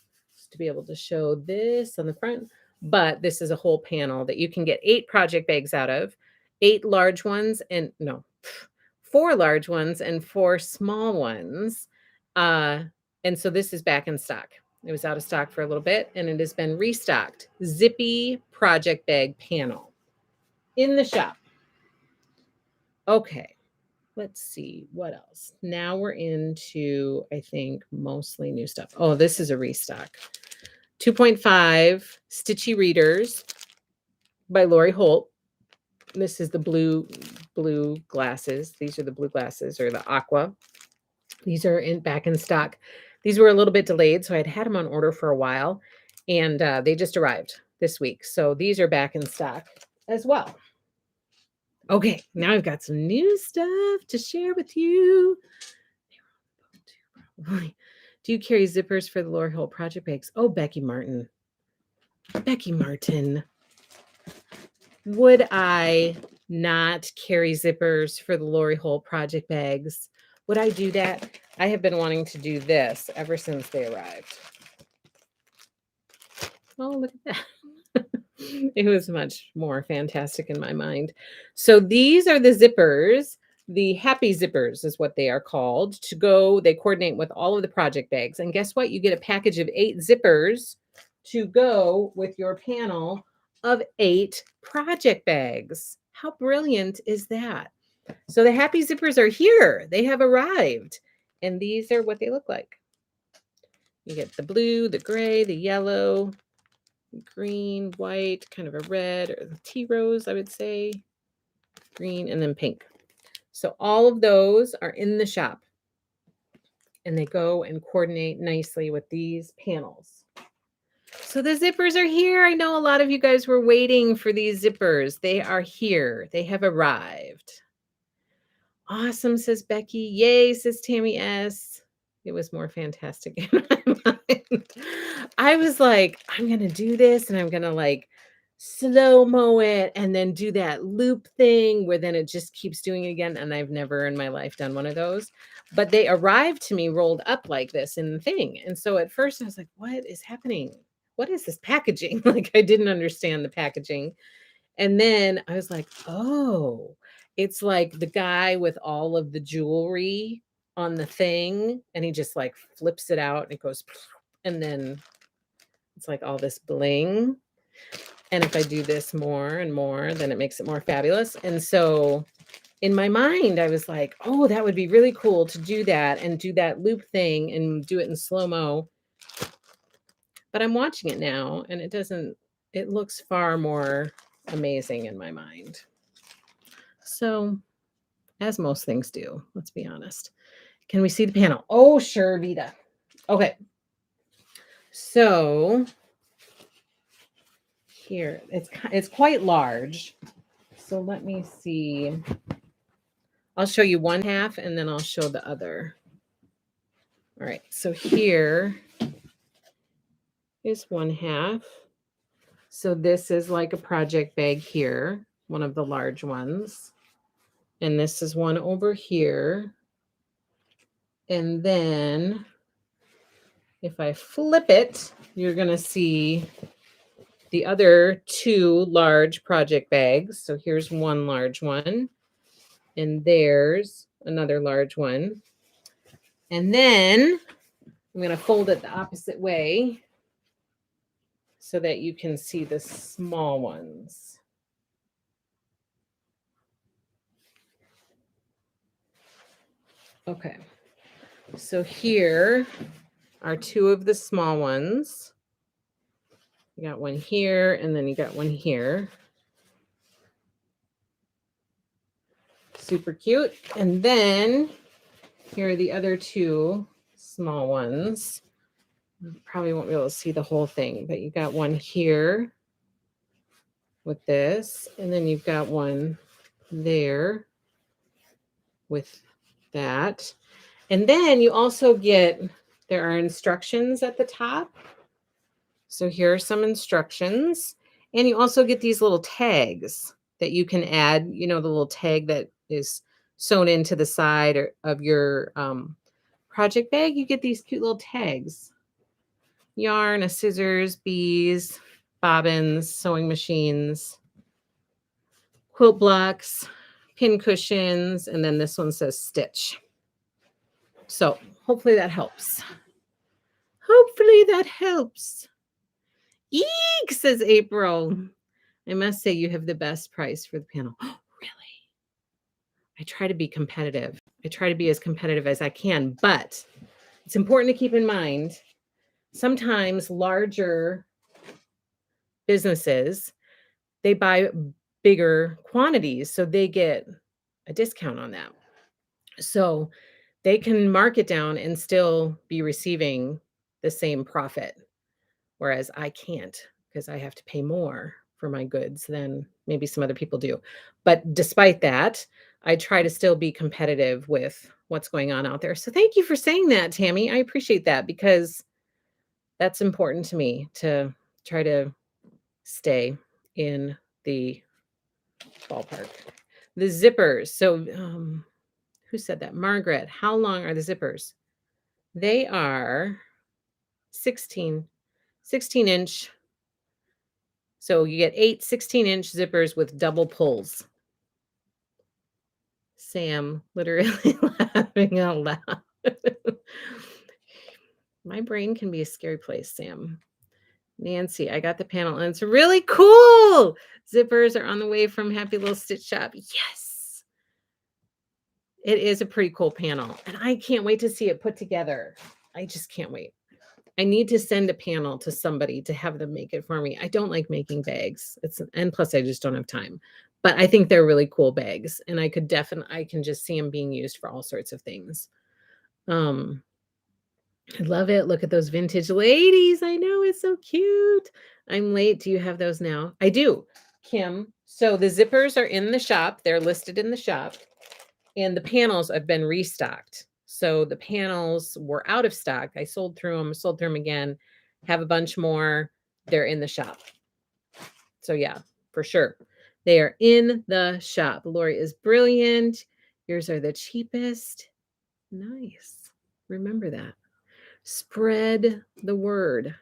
to be able to show this on the front, but this is a whole panel that you can get 8 project bags out of, 8 large ones, and no, 4 large ones and 4 small ones. And so this is back in stock. It was out of stock for a little bit and it has been restocked. Zippy Project Bag Panel in the shop. Okay, let's see what else. Now we're into, I think, mostly new stuff. Oh, this is a restock. 2.5 Stitchy Readers by Lori Holt. This is the blue glasses. These are the blue glasses or the aqua. These are back in stock. These were a little bit delayed, so I'd had them on order for a while, and they just arrived this week. So these are back in stock as well. Okay, now I've got some new stuff to share with you. Do you carry zippers for the Lori Holt project bags? Oh, Becky Martin. Becky Martin. Would I not carry zippers for the Lori Holt project bags? Would I do that? I have been wanting to do this ever since they arrived. Oh, look at that. It was much more fantastic in my mind. So these are the zippers. The happy zippers is what they are called. To go, they coordinate with all of the project bags. And guess what? You get a package of 8 zippers to go with your panel of 8 project bags. How brilliant is that? So the happy zippers are here. They have arrived. And these are what they look like. You get the blue, the gray, the yellow, green, white, kind of a red or the tea rose, I would say, green, and then pink. So all of those are in the shop and they go and coordinate nicely with these panels. So the zippers are here. I know a lot of you guys were waiting for these zippers. They are here. They have arrived. Awesome, says Becky. Yay, says Tammy S. It was more fantastic in my mind. I was like, I'm going to do this and I'm going to like slow-mo it and then do that loop thing where then it just keeps doing it again. And I've never in my life done one of those. But they arrived to me rolled up like this in the thing. And so at first I was like, what is happening? What is this packaging? Like I didn't understand the packaging. And then I was like, oh, it's like the guy with all of the jewelry on the thing, and he just like flips it out and it goes, and then it's like all this bling. And if I do this more and more, then it makes it more fabulous. And so in my mind, I was like, oh, that would be really cool to do that and do that loop thing and do it in slow-mo. But I'm watching it now and it looks far more amazing in my mind. So, as most things do, let's be honest. Can we see the panel? Oh, sure, Vita. Okay. So, here, it's quite large. So, let me see. I'll show you one half and then I'll show the other. All right. So, here is one half. So, this is like a project bag here, one of the large ones. And this is one over here. And then if I flip it, you're going to see the other 2 large project bags. So here's one large one, and there's another large one. And then I'm going to fold it the opposite way so that you can see the small ones. Okay. So here are 2 of the small ones. You got one here, and then you got one here. Super cute. And then here are the other 2 small ones. You probably won't be able to see the whole thing, but you got one here with this, and then you've got one there with that. And then you also get, there are instructions at the top. So here are some instructions. And you also get these little tags that you can add, you know, the little tag that is sewn into the side of your project bag. You get these cute little tags. Yarn, a scissors, bees, bobbins, sewing machines, quilt blocks, pin cushions, and then this one says stitch. So hopefully that helps. Hopefully that helps. Eek, says April. I must say you have the best price for the panel. Oh, really? I try to be competitive. I try to be as competitive as I can, but it's important to keep in mind sometimes larger businesses, they buy bigger quantities, so they get a discount on that. So they can mark it down and still be receiving the same profit, whereas I can't because I have to pay more for my goods than maybe some other people do. But despite that, I try to still be competitive with what's going on out there. So thank you for saying that, Tammy. I appreciate that because that's important to me to try to stay in the ballpark. The zippers. So who said that? Margaret. How long are the zippers? They are 16 inch So you get 8 16-inch zippers with double pulls. Sam, literally laughing out loud. My brain can be a scary place, Sam. Nancy, I got the panel and it's really cool. Zippers are on the way from Happy Little Stitch Shop. Yes. It is a pretty cool panel. And I can't wait to see it put together. I just can't wait. I need to send a panel to somebody to have them make it for me. I don't like making bags. And plus I just don't have time. But I think they're really cool bags. And I can just see them being used for all sorts of things. I love it. Look at those vintage ladies. I know, it's so cute. I'm late. Do you have those now? I do, Kim. So the zippers are in the shop. They're listed in the shop. And the panels have been restocked. So the panels were out of stock. I sold through them again. Have a bunch more. They're in the shop. So yeah, for sure. They are in the shop. Lori is brilliant. Yours are the cheapest. Nice. Remember that. Spread the word.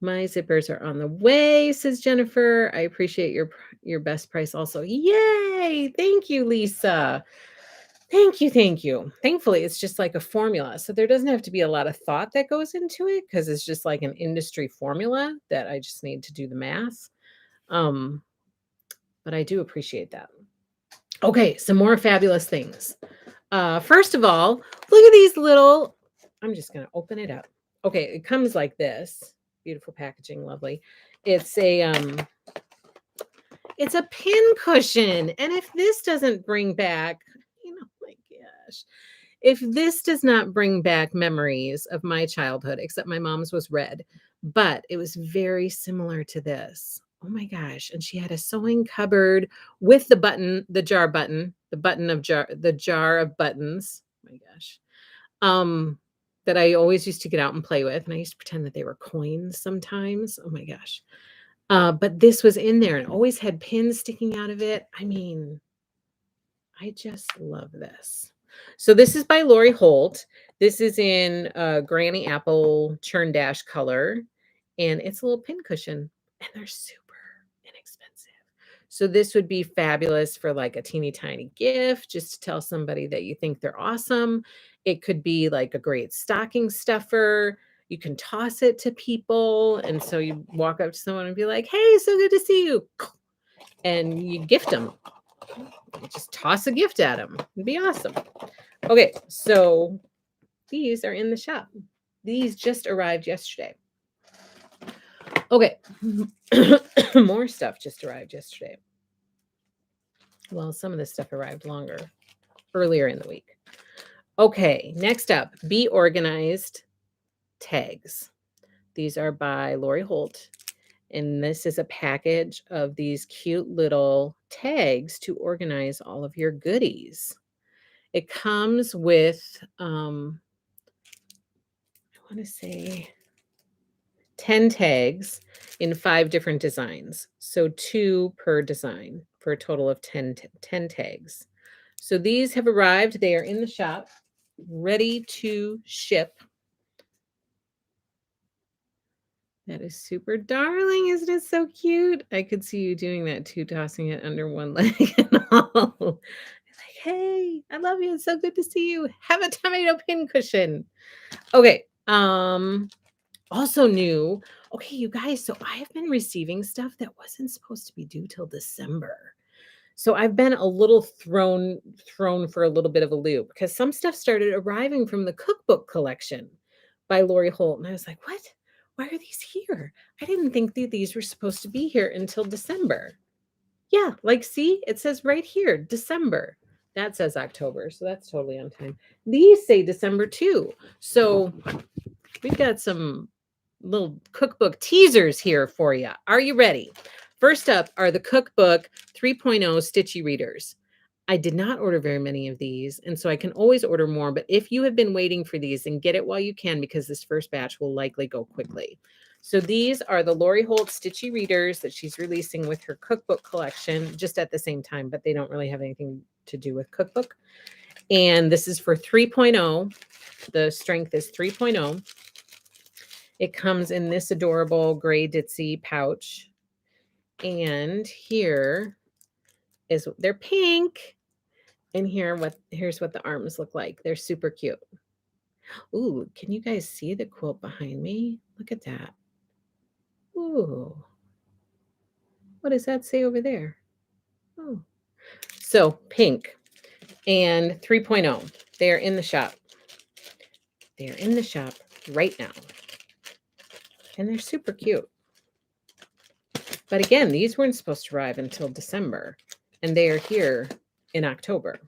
My zippers are on the way, says Jennifer. I appreciate your best price also. Yay! Thank you, Lisa. Thank you, thank you. Thankfully, it's just like a formula. So there doesn't have to be a lot of thought that goes into it because it's just like an industry formula that I just need to do the math. But I do appreciate that. Okay, some more fabulous things. First of all, look at these little, I'm just going to open it up. Okay, it comes like this. Beautiful packaging, lovely. It's a pin cushion. And if this doesn't bring back, my gosh. If this does not bring back memories of my childhood, except my mom's was red, but it was very similar to this. Oh my gosh. And she had a sewing cupboard with the button, the jar button, the jar of buttons. Oh my gosh. That I always used to get out and play with. And I used to pretend that they were coins sometimes. Oh my gosh. But this was in there and always had pins sticking out of it. I mean, I just love this. So this is by Lori Holt. This is in Granny Apple Churn Dash color. And it's a little pin cushion. And they're super inexpensive. So this would be fabulous for like a teeny tiny gift, just to tell somebody that you think they're awesome. It could be like a great stocking stuffer. You can toss it to people. And so you walk up to someone and be like, hey, so good to see you. And you gift them. You just toss a gift at them. It'd be awesome. Okay, so these are in the shop. These just arrived yesterday. Okay, more stuff just arrived yesterday. Well, some of this stuff arrived earlier in the week. Okay, next up, Be Organized tags. These are by Lori Holt. And this is a package of these cute little tags to organize all of your goodies. It comes with, I want to say 10 tags in 5 different designs. So 2 per design for a total of 10 tags. So these have arrived. They are in the shop, ready to ship. That is super darling. Isn't it so cute? I could see you doing that too, tossing it under one leg and all. Like, hey, I love you. It's so good to see you. Have a tomato pin cushion. Okay. Also new. Okay, you guys. So I have been receiving stuff that wasn't supposed to be due till December. So I've been a little thrown for a little bit of a loop because some stuff started arriving from the cookbook collection by Lori Holt. And I was like, what? Why are these here? I didn't think that these were supposed to be here until December. Yeah, like, see, it says right here, December. That says October, so that's totally on time. These say December too. So we've got some little cookbook teasers here for you. Are you ready? First up are the cookbook 3.0 stitchy readers. I did not order very many of these, and so I can always order more. But if you have been waiting for these, then get it while you can because this first batch will likely go quickly. So these are the Lori Holt stitchy readers that she's releasing with her cookbook collection just at the same time, but they don't really have anything to do with cookbook. And this is for 3.0. The strength is 3.0. It comes in this adorable gray ditzy pouch. And here is, they're pink. And here's what the arms look like. They're super cute. Ooh, can you guys see the quilt behind me? Look at that. Ooh. What does that say over there? Oh. So pink and 3.0. They're in the shop. They're in the shop right now. And they're super cute. But again, these weren't supposed to arrive until December. And they are here in October.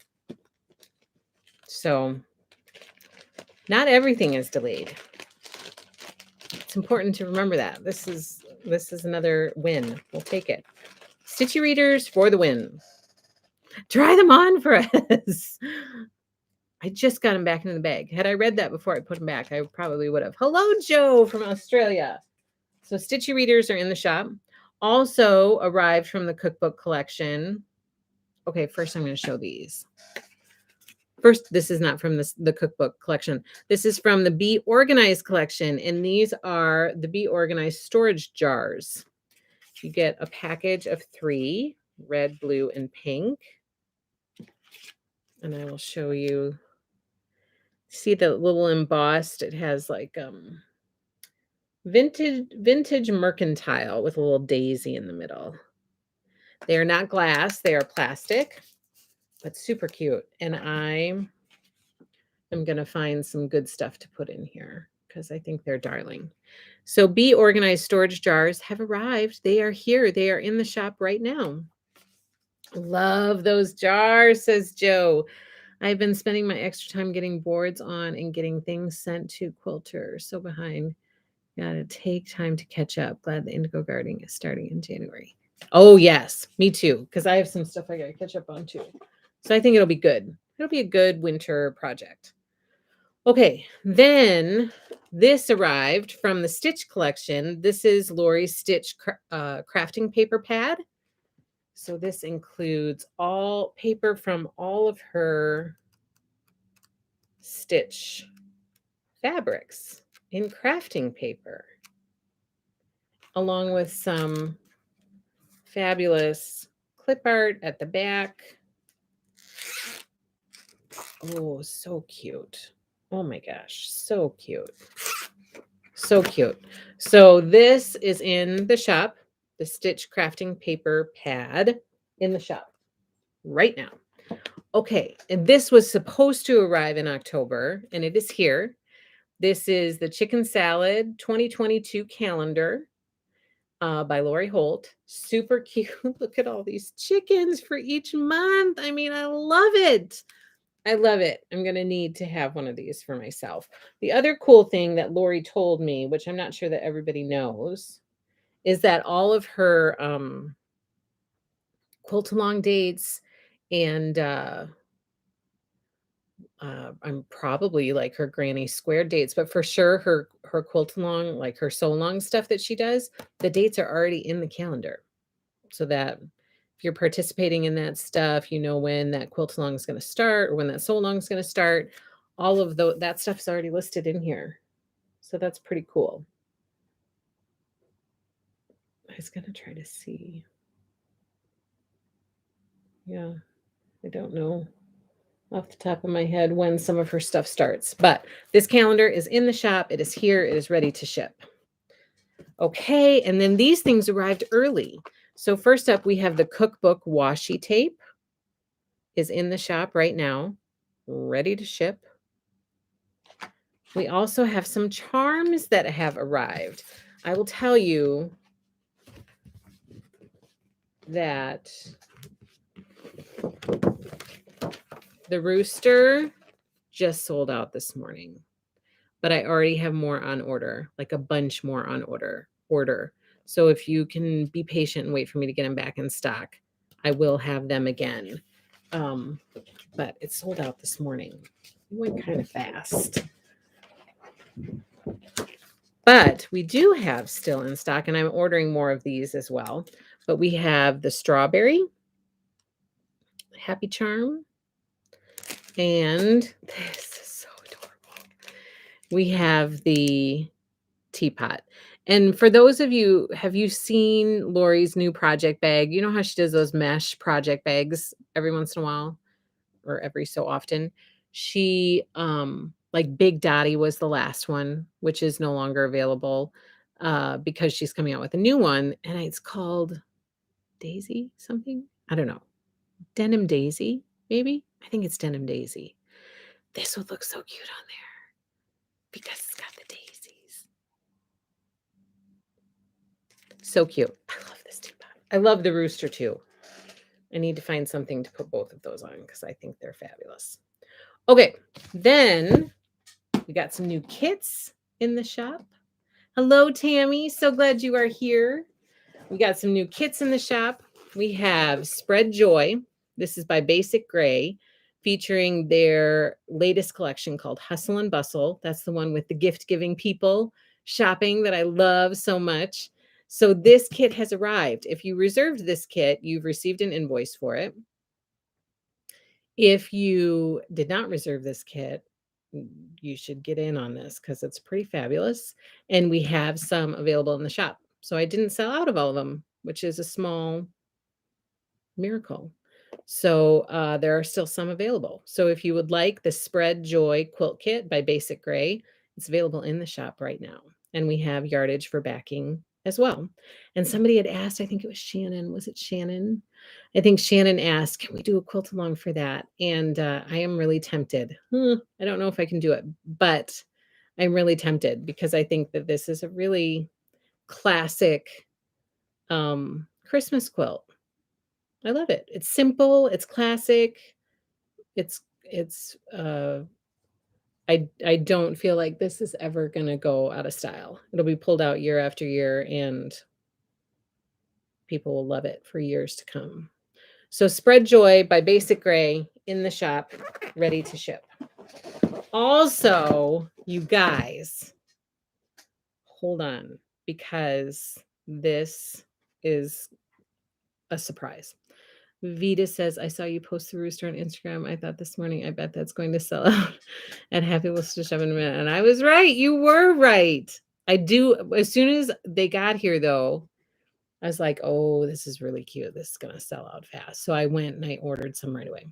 So not everything is delayed. It's important to remember that. This is another win. We'll take it. Stitchy readers for the win. Try them on for us. I just got them back into the bag. Had I read that before I put them back, I probably would have. Hello, Joe from Australia. So Stitchy readers are in the shop. Also arrived from the cookbook collection. Okay, first I'm going to show these. First, this is not from the cookbook collection. This is from the Be Organized collection, and these are the Be Organized storage jars. You get a package of 3, red, blue, and pink. And I will show you. See the little embossed, it has like vintage mercantile with a little daisy in the middle. They are not glass, they are plastic, but super cute. And I am going to find some good stuff to put in here because I think they're darling. So Be Organized storage jars have arrived. They are here. They are in the shop right now. Love those jars, says Joe. I've been spending my extra time getting boards on and getting things sent to Quilter. So behind. Gotta take time to catch up. Glad the indigo gardening is starting in January. Oh, yes. Me too. Because I have some stuff I gotta catch up on too. So I think it'll be good. It'll be a good winter project. Okay. Then this arrived from the Stitch collection. This is Lori's Stitch crafting paper pad. So this includes all paper from all of her Stitch fabrics in crafting paper, along with some fabulous clip art at the back. Oh, so cute. Oh my gosh, so cute. So cute. So this is in the shop, the Stitch crafting paper pad in the shop right now. Okay, and this was supposed to arrive in October, and it is here. This is the Chicken Salad 2022 calendar by Lori Holt. Super cute. Look at all these chickens for each month. I mean, I love it. I love it. I'm going to need to have one of these for myself. The other cool thing that Lori told me, which I'm not sure that everybody knows, is that all of her quilt along dates and I'm probably like her granny square dates, but for sure her quilt along, like her sew along stuff that she does, the dates are already in the calendar. So that if you're participating in that stuff, you know when that quilt along is going to start or when that sew along is going to start. All of that stuff's already listed in here. So that's pretty cool. I was going to try to see. Yeah, I don't know off the top of my head when some of her stuff starts, but this calendar is in the shop. It is here. It is ready to ship. Okay, and then these things arrived early. So first up, we have the cookbook washi tape is in the shop right now, ready to ship. We also have some charms that have arrived. I will tell you that the rooster just sold out this morning, but I already have more on order, like a bunch more on order. So if you can be patient and wait for me to get them back in stock, I will have them again. But it sold out this morning. It went kind of fast. But we do have still in stock, and I'm ordering more of these as well. But we have the strawberry happy charm, and this is so adorable. We have the teapot, And for those of you, have you seen Lori's new project bag? You know how she does those mesh project bags every once in a while or every so often? She, like Big Dottie was the last one, which is no longer available because she's coming out with a new one, and it's called Daisy something. I don't know. Denim Daisy, maybe? I think it's Denim Daisy. This would look so cute on there because it's got the daisies. So cute. I love this teapot. I love the rooster too. I need to find something to put both of those on because I think they're fabulous. Okay, then we got some new kits in the shop. Hello, Tammy. So glad you are here. We got some new kits in the shop. We have Spread Joy. This is by Basic Gray, featuring their latest collection called Hustle and Bustle. That's the one with the gift-giving people shopping that I love so much. So this kit has arrived. If you reserved this kit, you've received an invoice for it. If you did not reserve this kit, you should get in on this because it's pretty fabulous. And we have some available in the shop. So I didn't sell out of all of them, which is a small miracle. So there are still some available. So if you would like the Spread Joy Quilt Kit by Basic Gray, it's available in the shop right now. And we have yardage for backing as well. And somebody had asked, I think it was Shannon. Was it Shannon? I think Shannon asked, can we do a quilt along for that? And I am really tempted. I don't know if I can do it, but I'm really tempted because I think that this is a really classic Christmas quilt. I love it. It's simple, it's classic. It's I don't feel like this is ever gonna go out of style. It'll be pulled out year after year and people will love it for years to come. So Spread Joy by Basic Gray in the shop, ready to ship. Also, you guys, hold on because this is a surprise. Vita says, I saw you post the rooster on Instagram. I thought this morning, I bet that's going to sell out. And happy listener to shove in a minute. And I was right. You were right. I do. As soon as they got here, though, I was like, oh, this is really cute. This is going to sell out fast. So I went and I ordered some right away.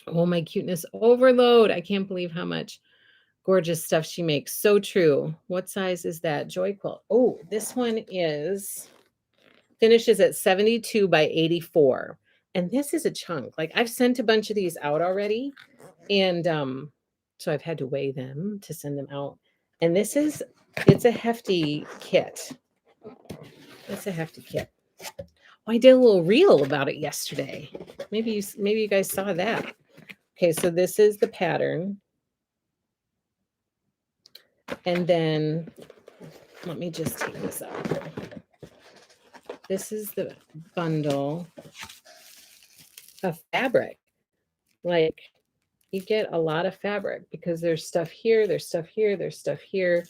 Oh, my cuteness overload. I can't believe how much gorgeous stuff she makes. So true. What size is that Joy Quilt? Oh, this one finishes at 72 by 84. And this is a chunk. Like I've sent a bunch of these out already. And so I've had to weigh them to send them out. And it's a hefty kit. It's a hefty kit. Oh, I did a little reel about it yesterday. Maybe you guys saw that. Okay, so this is the pattern. And then let me just take this out. This is the bundle of fabric. Like you get a lot of fabric because there's stuff here, there's stuff here, there's stuff here.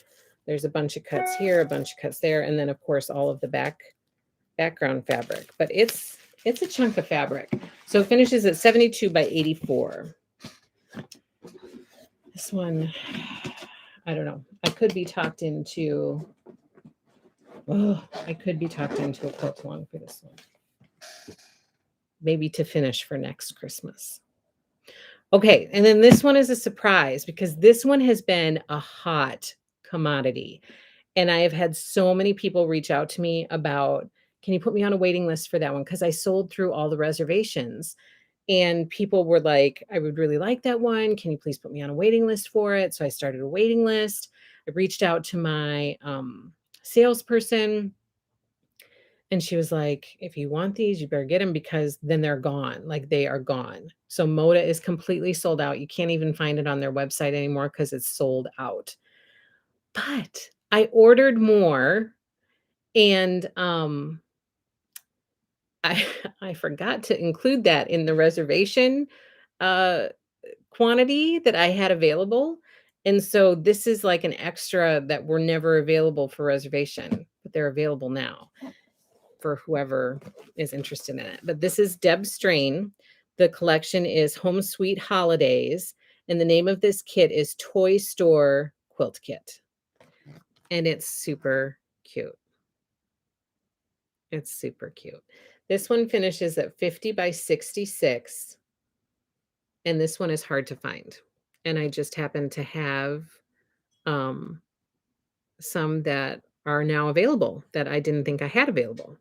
There's a bunch of cuts here, a bunch of cuts there, and then of course all of the background fabric. But it's a chunk of fabric. So it finishes at 72 by 84. This one, I don't know. I could be talked into a quilt along for this one. Maybe to finish for next Christmas. Okay, and then this one is a surprise because this one has been a hot commodity. And I have had so many people reach out to me about, can you put me on a waiting list for that one? Because I sold through all the reservations. And people were like, I would really like that one. Can you please put me on a waiting list for it? So I started a waiting list. I reached out to my salesperson. And she was like, if you want these, you better get them because then they're gone. Like they are gone. So Moda is completely sold out. You can't even find it on their website anymore because it's sold out. But I ordered more and I forgot to include that in the reservation quantity that I had available. And so this is like an extra that were never available for reservation, but they're available now for whoever is interested in it. But this is Deb Strain. The collection is Home Sweet Holidays. And the name of this kit is Toy Store Quilt Kit. And it's super cute. It's super cute. This one finishes at 50 by 66, and this one is hard to find. And I just happen to have um, some that are now available that I didn't think I had available.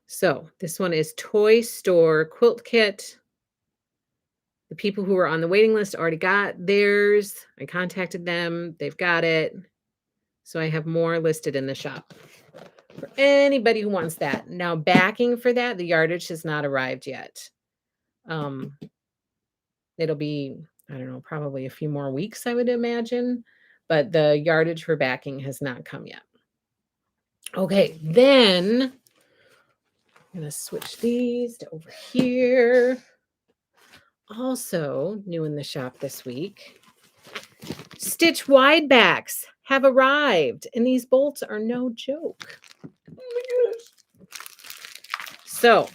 So this one is Toy Store Quilt Kit. The people who were on the waiting list already got theirs. I contacted them. They've got it. So I have more listed in the shop for anybody who wants that. Now, backing for that, the yardage has not arrived yet. It'll be, I don't know, probably a few more weeks, I would imagine. But the yardage for backing has not come yet. Okay, then I'm going to switch these to over here. Also, new in the shop this week, stitch wide backs have arrived, and these bolts are no joke. Oh my gosh. So,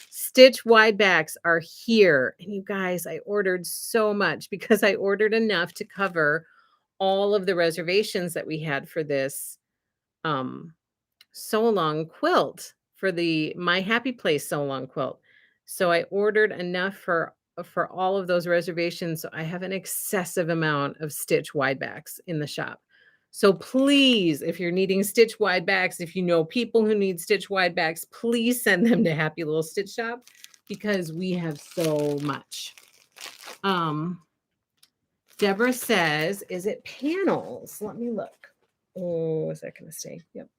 stitch wide backs are here. And you guys, I ordered so much because I ordered enough to cover all of the reservations that we had for this sew along quilt, for the My Happy Place sew along quilt. So I ordered enough for all of those reservations. So I have an excessive amount of stitch wide backs in the shop. So please, if you're needing stitch wide backs, if you know people who need stitch wide backs, please send them to Happy Little Stitch Shop because we have so much. Deborah says, is it panels? Let me look. Oh, is that going to stay? Yep.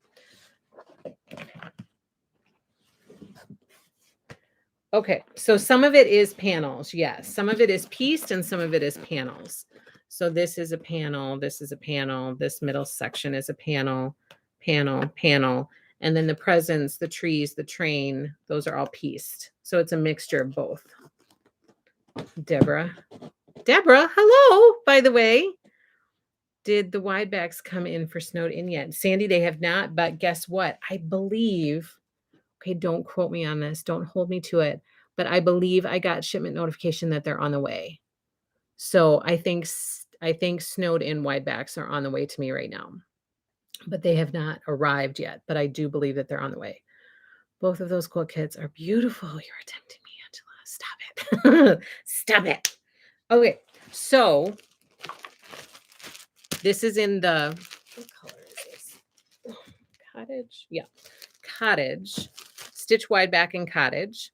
Okay, so some of it is panels. Yes, some of it is pieced and some of it is panels. So this is a panel, this is a panel, this middle section is a panel, panel, panel. And then the presents, the trees, the train, those are all pieced. So it's a mixture of both. Deborah, hello, by the way. Did the wide backs come in for snowed in yet? Sandy, they have not, but guess what? I believe, okay, don't quote me on this. Don't hold me to it. But I believe I got shipment notification that they're on the way. So I think snowed in wide backs are on the way to me right now. But they have not arrived yet. But I do believe that they're on the way. Both of those quilt kits are beautiful. You're tempting me, Angela. Stop it. Stop it. Okay. So this is in the, what color is this? Cottage. Yeah. Cottage. Stitch wide back in cottage.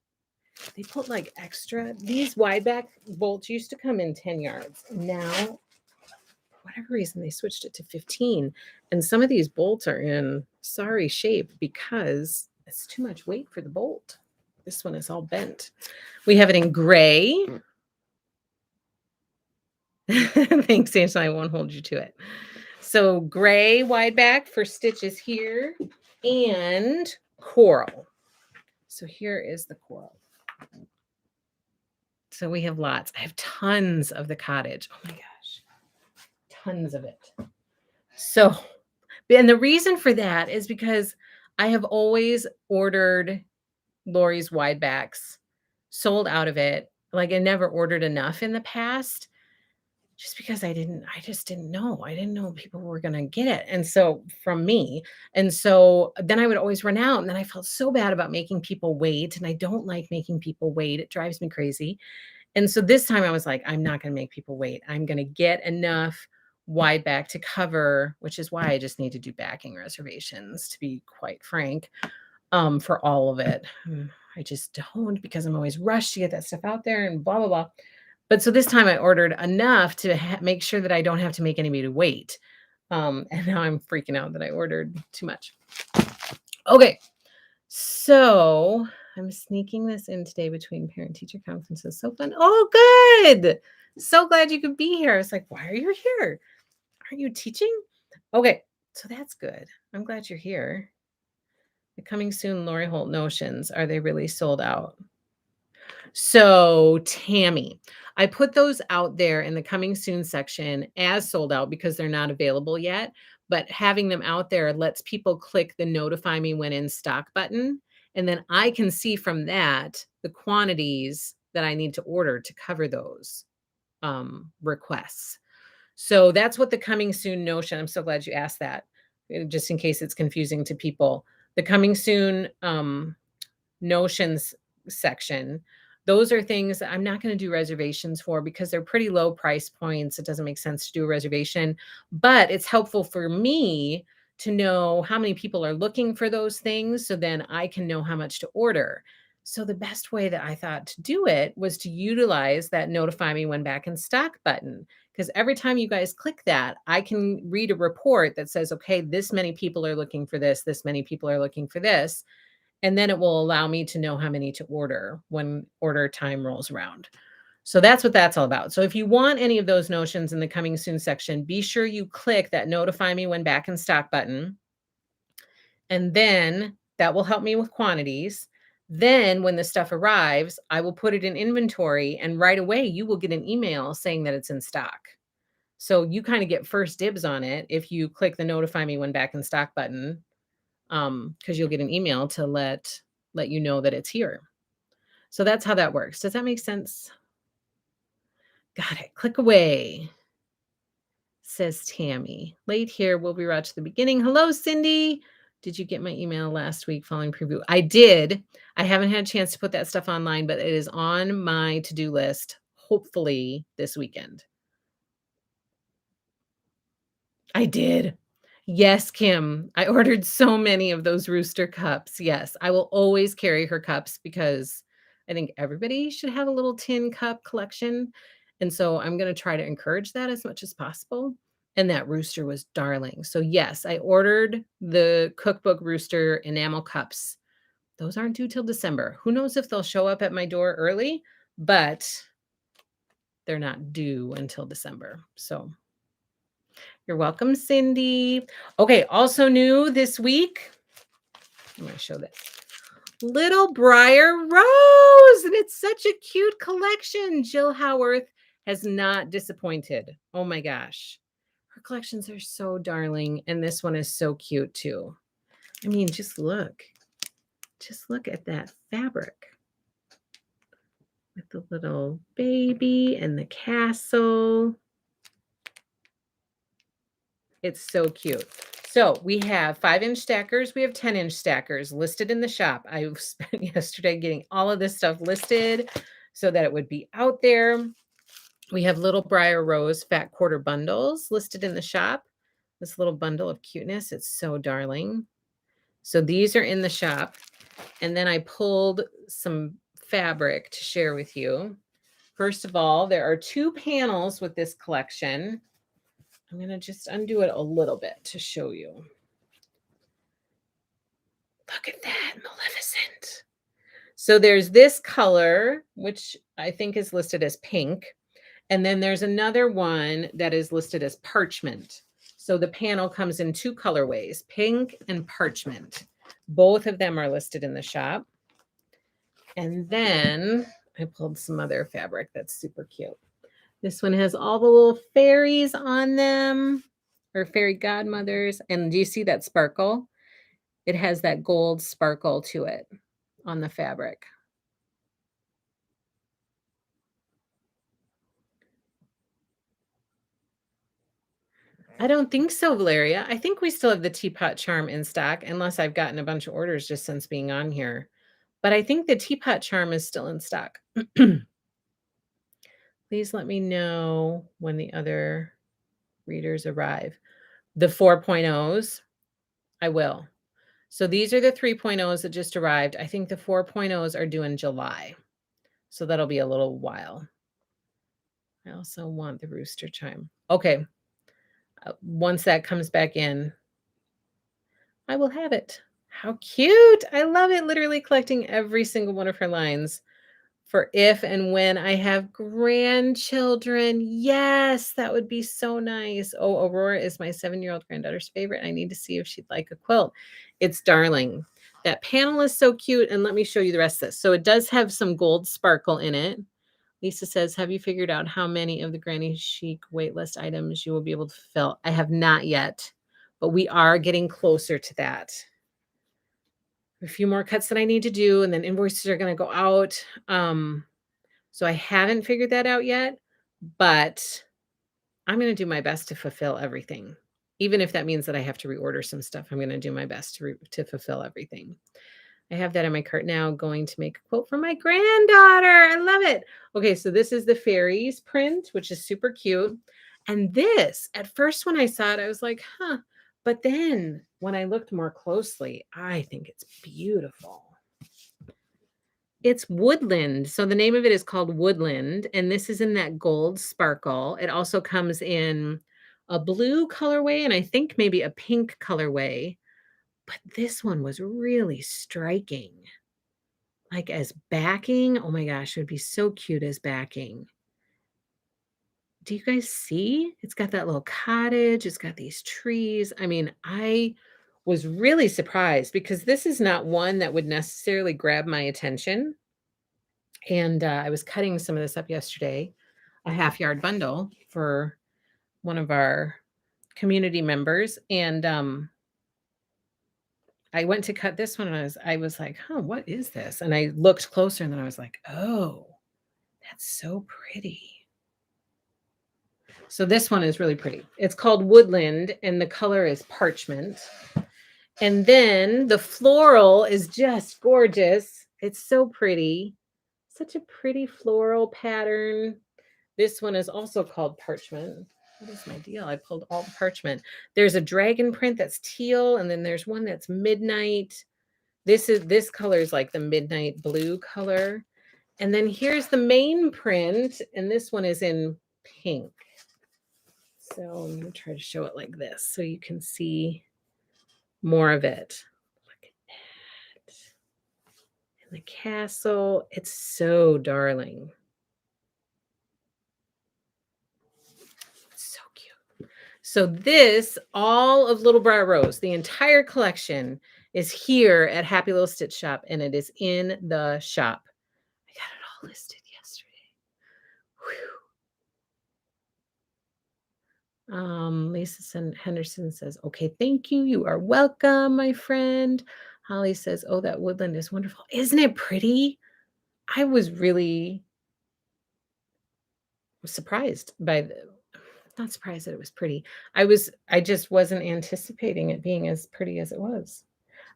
They put like extra. These wide back bolts used to come in 10 yards. Now, for whatever reason, they switched it to 15. And some of these bolts are in sorry shape because it's too much weight for the bolt. This one is all bent. We have it in gray. Thanks, Angela. I won't hold you to it. So gray wide back for stitches here and coral. So here is the coral. So we have lots. I have tons of the cottage. Oh my gosh. Tons of it. So, and the reason for that is because I have always ordered Lori's wide backs, sold out of it. Like I never ordered enough in the past just because I just didn't know. I didn't know people were going to get it. And so from me, and so then I would always run out and then I felt so bad about making people wait. And I don't like making people wait. It drives me crazy. And so this time I was like, I'm not going to make people wait. I'm going to get enough wide back to cover, which is why I just need to do backing reservations, to be quite frank, for all of it. I just don't because I'm always rushed to get that stuff out there and blah, blah, blah. But so this time I ordered enough to make sure that I don't have to make anybody wait. And now I'm freaking out that I ordered too much. Okay. So I'm sneaking this in today between parent-teacher conferences. So fun. Oh, good. So glad you could be here. It's like, why are you here? Aren't you teaching? Okay. So that's good. I'm glad you're here. The coming soon Lori Holt notions. Are they really sold out? So Tammy, I put those out there in the coming soon section as sold out because they're not available yet. But having them out there lets people click the notify me when in stock button. And then I can see from that the quantities that I need to order to cover those requests. So that's what the coming soon notion. I'm so glad you asked that. just in case it's confusing to people. The coming soon notions section, those are things that I'm not going to do reservations for because they're pretty low price points. It doesn't make sense to do a reservation, but it's helpful for me to know how many people are looking for those things so then I can know how much to order. So the best way that I thought to do it was to utilize that notify me when back in stock button. Because every time you guys click that, I can read a report that says, okay, this many people are looking for this many people are looking for this. And then it will allow me to know how many to order when order time rolls around. So that's what that's all about. So if you want any of those notions in the coming soon section, be sure you click that notify me when back in stock button. And then that will help me with quantities. Then when the stuff arrives, I will put it in inventory and right away you will get an email saying that it's in stock. So you kind of get first dibs on it if you click the notify me when back in stock button, because you'll get an email to let you know that it's here. So that's how that works. Does that make sense? Got it. Click away, says Tammy. Late here. We'll be right to the beginning. Hello, Cindy. Did you get my email last week following preview? I did. I haven't had a chance to put that stuff online, but it is on my to-do list, hopefully this weekend. I did. Yes, Kim. I ordered so many of those rooster cups. Yes, I will always carry her cups because I think everybody should have a little tin cup collection. And so I'm going to try to encourage that as much as possible. And that rooster was darling. So, yes, I ordered the cookbook rooster enamel cups. Those aren't due till December. Who knows if they'll show up at my door early, but they're not due until December. So, you're welcome, Cindy. Okay, also new this week. I'm going to show that. Little Briar Rose, and it's such a cute collection. Jill Howarth has not disappointed. Oh my gosh. Her collections are so darling, and this one is so cute too. I mean, just look. Just look at that fabric with the little baby and the castle. It's so cute. So we have 5-inch stackers. We have 10-inch stackers listed in the shop. I spent yesterday getting all of this stuff listed so that it would be out there. We have little Briar Rose fat quarter bundles listed in the shop. This little bundle of cuteness. It's so darling. So these are in the shop. And then I pulled some fabric to share with you. First of all, there are 2 panels with this collection. I'm going to just undo it a little bit to show you. Look at that, Maleficent. So there's this color, which I think is listed as pink. And then there's another one that is listed as parchment. So the panel comes in 2 colorways, pink and parchment. Both of them are listed in the shop. And then I pulled some other fabric that's super cute. This one has all the little fairies on them, or fairy godmothers. And do you see that sparkle? It has that gold sparkle to it on the fabric. I don't think so, Valeria. I think we still have the teapot charm in stock, unless I've gotten a bunch of orders just since being on here. But I think the teapot charm is still in stock. Please let me know when the other readers arrive. The 4.0s, I will. So these are the 3.0s that just arrived. I think the 4.0s are due in July. So that'll be a little while. I also want the rooster chime. Okay. Once that comes back in, I will have it. How cute. I love it. Literally collecting every single one of her lines for if and when I have grandchildren. Yes, that would be so nice. Oh, Aurora is my 7-year-old granddaughter's favorite. I need to see if she'd like a quilt. It's darling. That panel is so cute. And let me show you the rest of this. So it does have some gold sparkle in it. Lisa says, have you figured out how many of the Granny Chic waitlist items you will be able to fill? I have not yet, but we are getting closer to that. A few more cuts that I need to do, and then invoices are going to go out. So I haven't figured that out yet, but I'm going to do my best to fulfill everything. Even if that means that I have to reorder some stuff, I'm gonna do my best to fulfill everything. I have that in my cart now, going to make a quilt for my granddaughter. I love it. Okay, so this is the fairies print, which is super cute. And this, at first when I saw it, I was like, huh. But then when I looked more closely, I think it's beautiful. It's Woodland. So the name of it is called Woodland, and this is in that gold sparkle. It also comes in a blue colorway and I think maybe a pink colorway. But this one was really striking. Like as backing, oh my gosh, it would be so cute as backing. Do you guys see? It's got that little cottage, it's got these trees. I mean, I was really surprised because this is not one that would necessarily grab my attention. And I was cutting some of this up yesterday, a half yard bundle for one of our community members. And I went to cut this one and I was like, huh, what is this? And I looked closer and then I was like, oh, that's so pretty. So this one is really pretty. It's called Woodland and the color is parchment. And then the floral is just gorgeous. It's so pretty. Such a pretty floral pattern. This one is also called parchment. What is my deal? I pulled all the parchment. There's a dragon print that's teal, and then there's one that's midnight. This color is like the midnight blue color. And then here's the main print, and this one is in pink. So I'm going to try to show it like this so you can see more of it. Look at that. And the castle, it's so darling. So cute. So this, all of Little Briar Rose, the entire collection is here at Happy Little Stitch Shop, and it is in the shop. I got it all listed yesterday. Lisa Henderson says, okay, thank you. You are welcome, my friend. Holly says, oh, that woodland is wonderful. Isn't it pretty? I was really surprised by not surprised that it was pretty. I just wasn't anticipating it being as pretty as it was.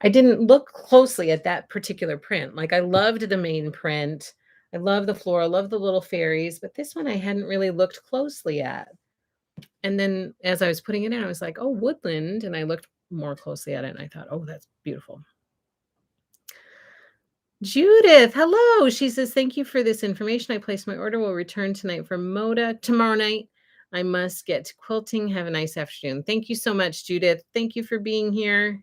I didn't look closely at that particular print. Like I loved the main print. I love the floral, love the little fairies, but this one I hadn't really looked closely at. And then as I was putting it in, I was like, oh, woodland. And I looked more closely at it and I thought, oh, that's beautiful. Judith, hello. She says, thank you for this information. I placed my order. Will return tonight for Moda tomorrow night. I must get to quilting. Have a nice afternoon. Thank you so much, Judith. Thank you for being here.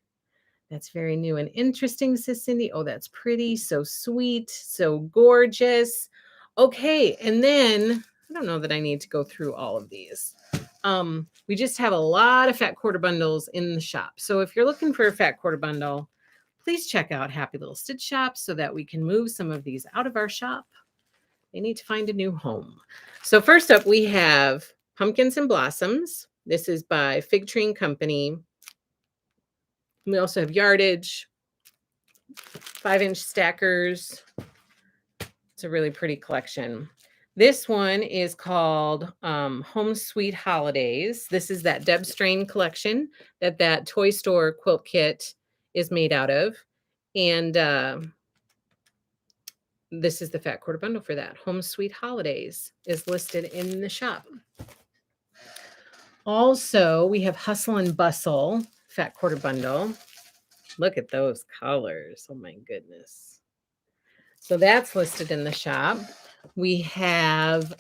That's very new and interesting, says Cindy. Oh, that's pretty. So sweet. So gorgeous. Okay. And then I don't know that I need to go through all of these. We just have a lot of fat quarter bundles in the shop. So if you're looking for a fat quarter bundle, please check out Happy Little Stitch Shop so that we can move some of these out of our shop. They need to find a new home. So first up, we have Pumpkins and Blossoms. This is by Fig Tree and Company. We also have Yardage, 5-inch stackers. It's a really pretty collection. This one is called Home Sweet Holidays. This is that Deb Strain collection that toy store quilt kit is made out of. And this is the fat quarter bundle for that. Home Sweet Holidays is listed in the shop. Also, we have Hustle and Bustle fat quarter bundle. Look at those colors. Oh my goodness. So that's listed in the shop. We have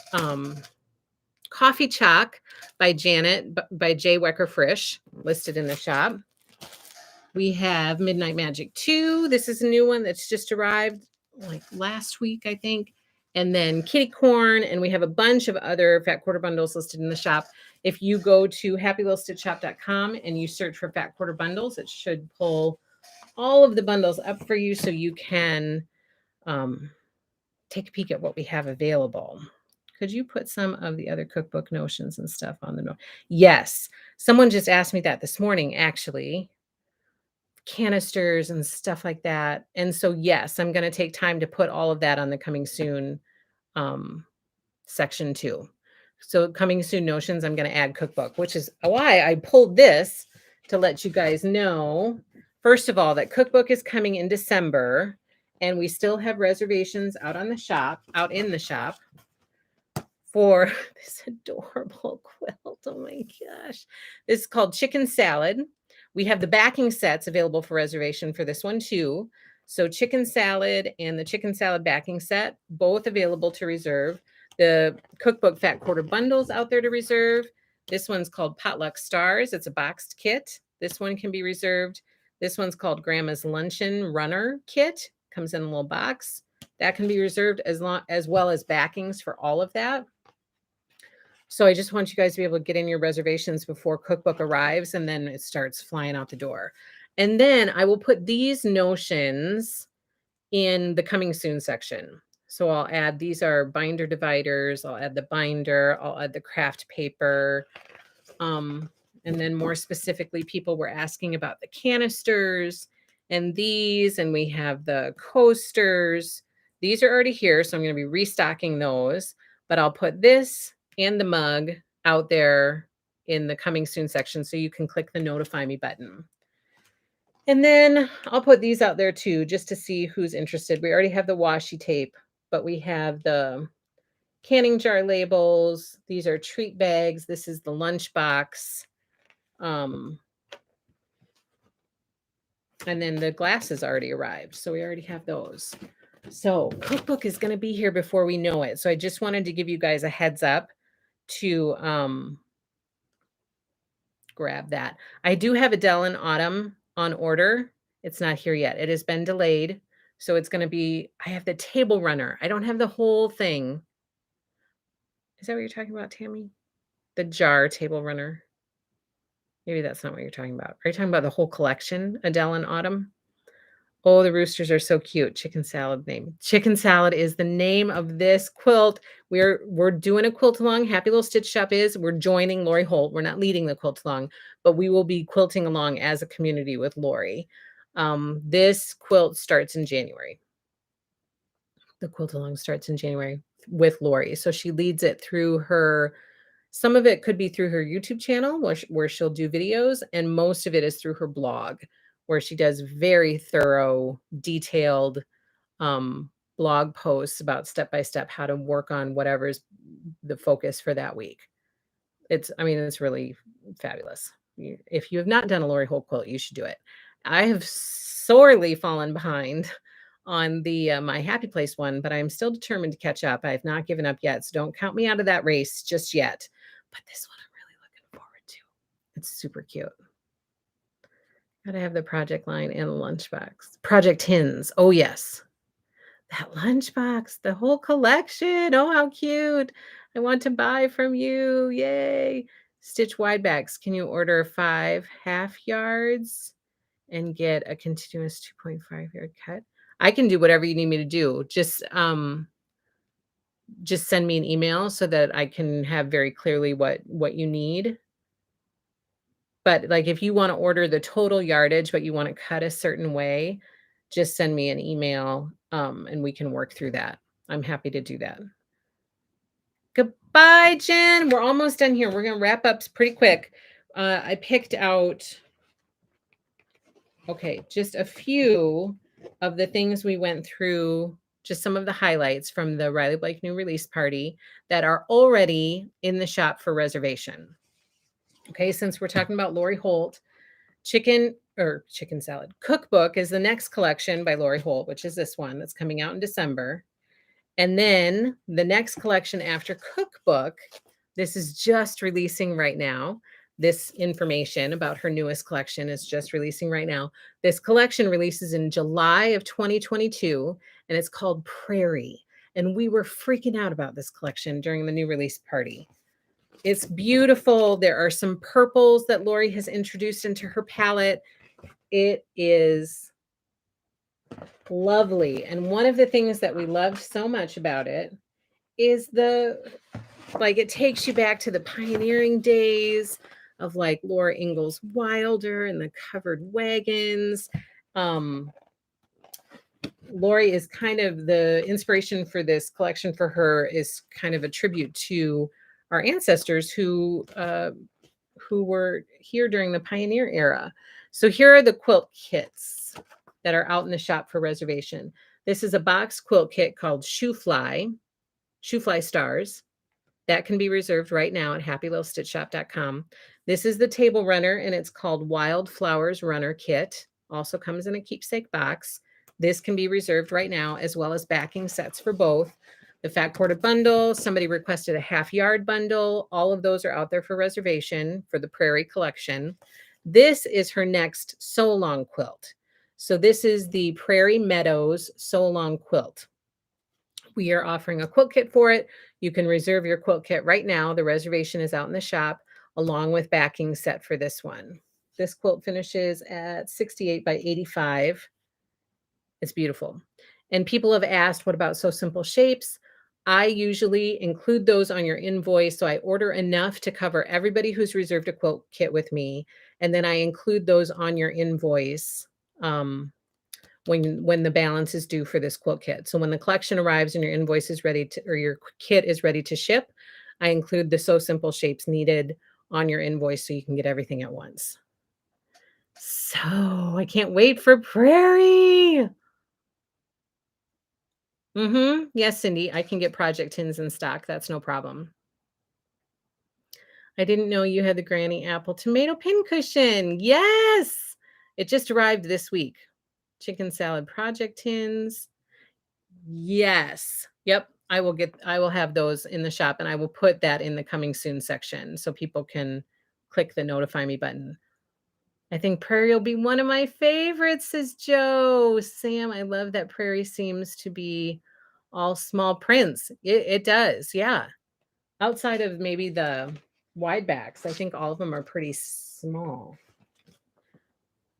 Coffee Chalk by Janet, by Jay Wecker Frisch, listed in the shop. We have Midnight Magic 2. This is a new one that's just arrived like last week, I think. And then Kitty Corn, and we have a bunch of other fat quarter bundles listed in the shop. If you go to happylittlestitchshop.com and you search for fat quarter bundles, it should pull all of the bundles up for you so you can take a peek at what we have available. Could you put some of the other cookbook notions and stuff on the note? Yes. Someone just asked me that this morning, actually. Canisters and stuff like that. And so, yes, I'm going to take time to put all of that on the coming soon section 2. So coming soon notions, I'm going to add cookbook, which is why I pulled this to let you guys know. First of all, that cookbook is coming in December, and we still have reservations out in the shop for this adorable quilt. Oh my gosh. This is called Chicken Salad. We have the backing sets available for reservation for this one too. So Chicken Salad and the Chicken Salad backing set, both available to reserve. The cookbook Fat Quarter bundles out there to reserve. This one's called Potluck Stars. It's a boxed kit. This one can be reserved. This one's called Grandma's Luncheon Runner Kit. Comes in a little box. That can be reserved as well as backings for all of that. So I just want you guys to be able to get in your reservations before cookbook arrives, and then it starts flying out the door. And then I will put these notions in the coming soon section. So I'll add, these are binder dividers. I'll add the binder. I'll add the craft paper. And then more specifically, people were asking about the canisters and these, and we have the coasters. These are already here, so I'm going to be restocking those, but I'll put this and the mug out there in the coming soon section, so you can click the notify me button. And then I'll put these out there too, just to see who's interested. We already have the washi tape, but we have the canning jar labels. These are treat bags. This is the lunch box. And then the glasses already arrived, so we already have those. So cookbook is going to be here before we know it. So I just wanted to give you guys a heads up to grab that. I do have Adele in Autumn on order. It's not here yet. It has been delayed. So it's going to be, I have the table runner. I don't have the whole thing. Is that what you're talking about, Tammy? The jar table runner. Maybe that's not what you're talking about. Are you talking about the whole collection, Adele and Autumn? Oh, the roosters are so cute. Chicken Salad name. Chicken Salad is the name of this quilt. We're doing a quilt along. Happy Little Stitch Shop is. We're joining Lori Holt. We're not leading the quilt along, but we will be quilting along as a community with Lori. This quilt starts in January. The quilt along starts in January with Lori. So she leads it through her. Some of it could be through her YouTube channel where she'll do videos, and most of it is through her blog, where she does very thorough, detailed blog posts about step-by-step how to work on whatever's the focus for that week. It's really fabulous. If you have not done a Lori Holt quilt, you should do it. I have sorely fallen behind on the My Happy Place one, but I'm still determined to catch up. I have not given up yet, so don't count me out of that race just yet. But this one I'm really looking forward to. It's super cute. Gotta have the project line and the lunchbox. Project Tins. Oh, yes. That lunchbox, the whole collection. Oh, how cute. I want to buy from you. Yay. Stitch wide backs. Can you order 5 half yards and get a continuous 2.5 yard cut? I can do whatever you need me to do. Just send me an email so that I can have very clearly what you need. But like if you want to order the total yardage, but you want to cut a certain way, just send me an email and we can work through that. I'm happy to do that. Goodbye, Jen. We're almost done here. We're going to wrap up pretty quick. I picked out, just a few of the things we went through, just some of the highlights from the Riley Blake new release party that are already in the shop for reservation. Okay, since we're talking about Lori Holt, Chicken Salad Cookbook is the next collection by Lori Holt, which is this one that's coming out in December. And then the next collection after Cookbook, this is just releasing right now. This information about her newest collection is just releasing right now. This collection releases in July of 2022, and it's called Prairie. And we were freaking out about this collection during the new release party. It's beautiful. There are some purples that Lori has introduced into her palette. It is lovely. And one of the things that we loved so much about it is it takes you back to the pioneering days of like Laura Ingalls Wilder and the covered wagons. Lori is kind of the inspiration for this collection for her is kind of a tribute to our ancestors who were here during the pioneer era. So here are the quilt kits that are out in the shop for reservation. This is a box quilt kit called Shoe Fly Stars. That can be reserved right now at happylittlestitchshop.com. This is the table runner, and it's called Wildflowers Runner Kit. Also comes in a keepsake box. This can be reserved right now, as well as backing sets for both. The fat quarter bundle, somebody requested a half yard bundle. All of those are out there for reservation for the Prairie collection. This is her next sew along quilt. So this is the Prairie Meadows sew along quilt. We are offering a quilt kit for it. You can reserve your quilt kit right now. The reservation is out in the shop, along with backing set for this one. This quilt finishes at 68 by 85. It's beautiful. And people have asked, what about Sew Simple Shapes? I usually include those on your invoice. So I order enough to cover everybody who's reserved a quilt kit with me. And then I include those on your invoice when the balance is due for this quilt kit. So when the collection arrives and your invoice is ready to, or your kit is ready to ship, I include the Sew Simple Shapes needed on your invoice so you can get everything at once. So I can't wait for Prairie. Yes, Cindy, I can get project tins in stock. That's no problem. I didn't know you had the Granny Apple tomato pincushion. Yes, it just arrived this week. Chicken salad project tins. Yes. Yep. I will have those in the shop, and I will put that in the coming soon section so people can click the notify me button. I think Prairie will be one of my favorites, says Joe. Sam, I love that Prairie seems to be all small prints. It does. Yeah. Outside of maybe the wide backs, I think all of them are pretty small.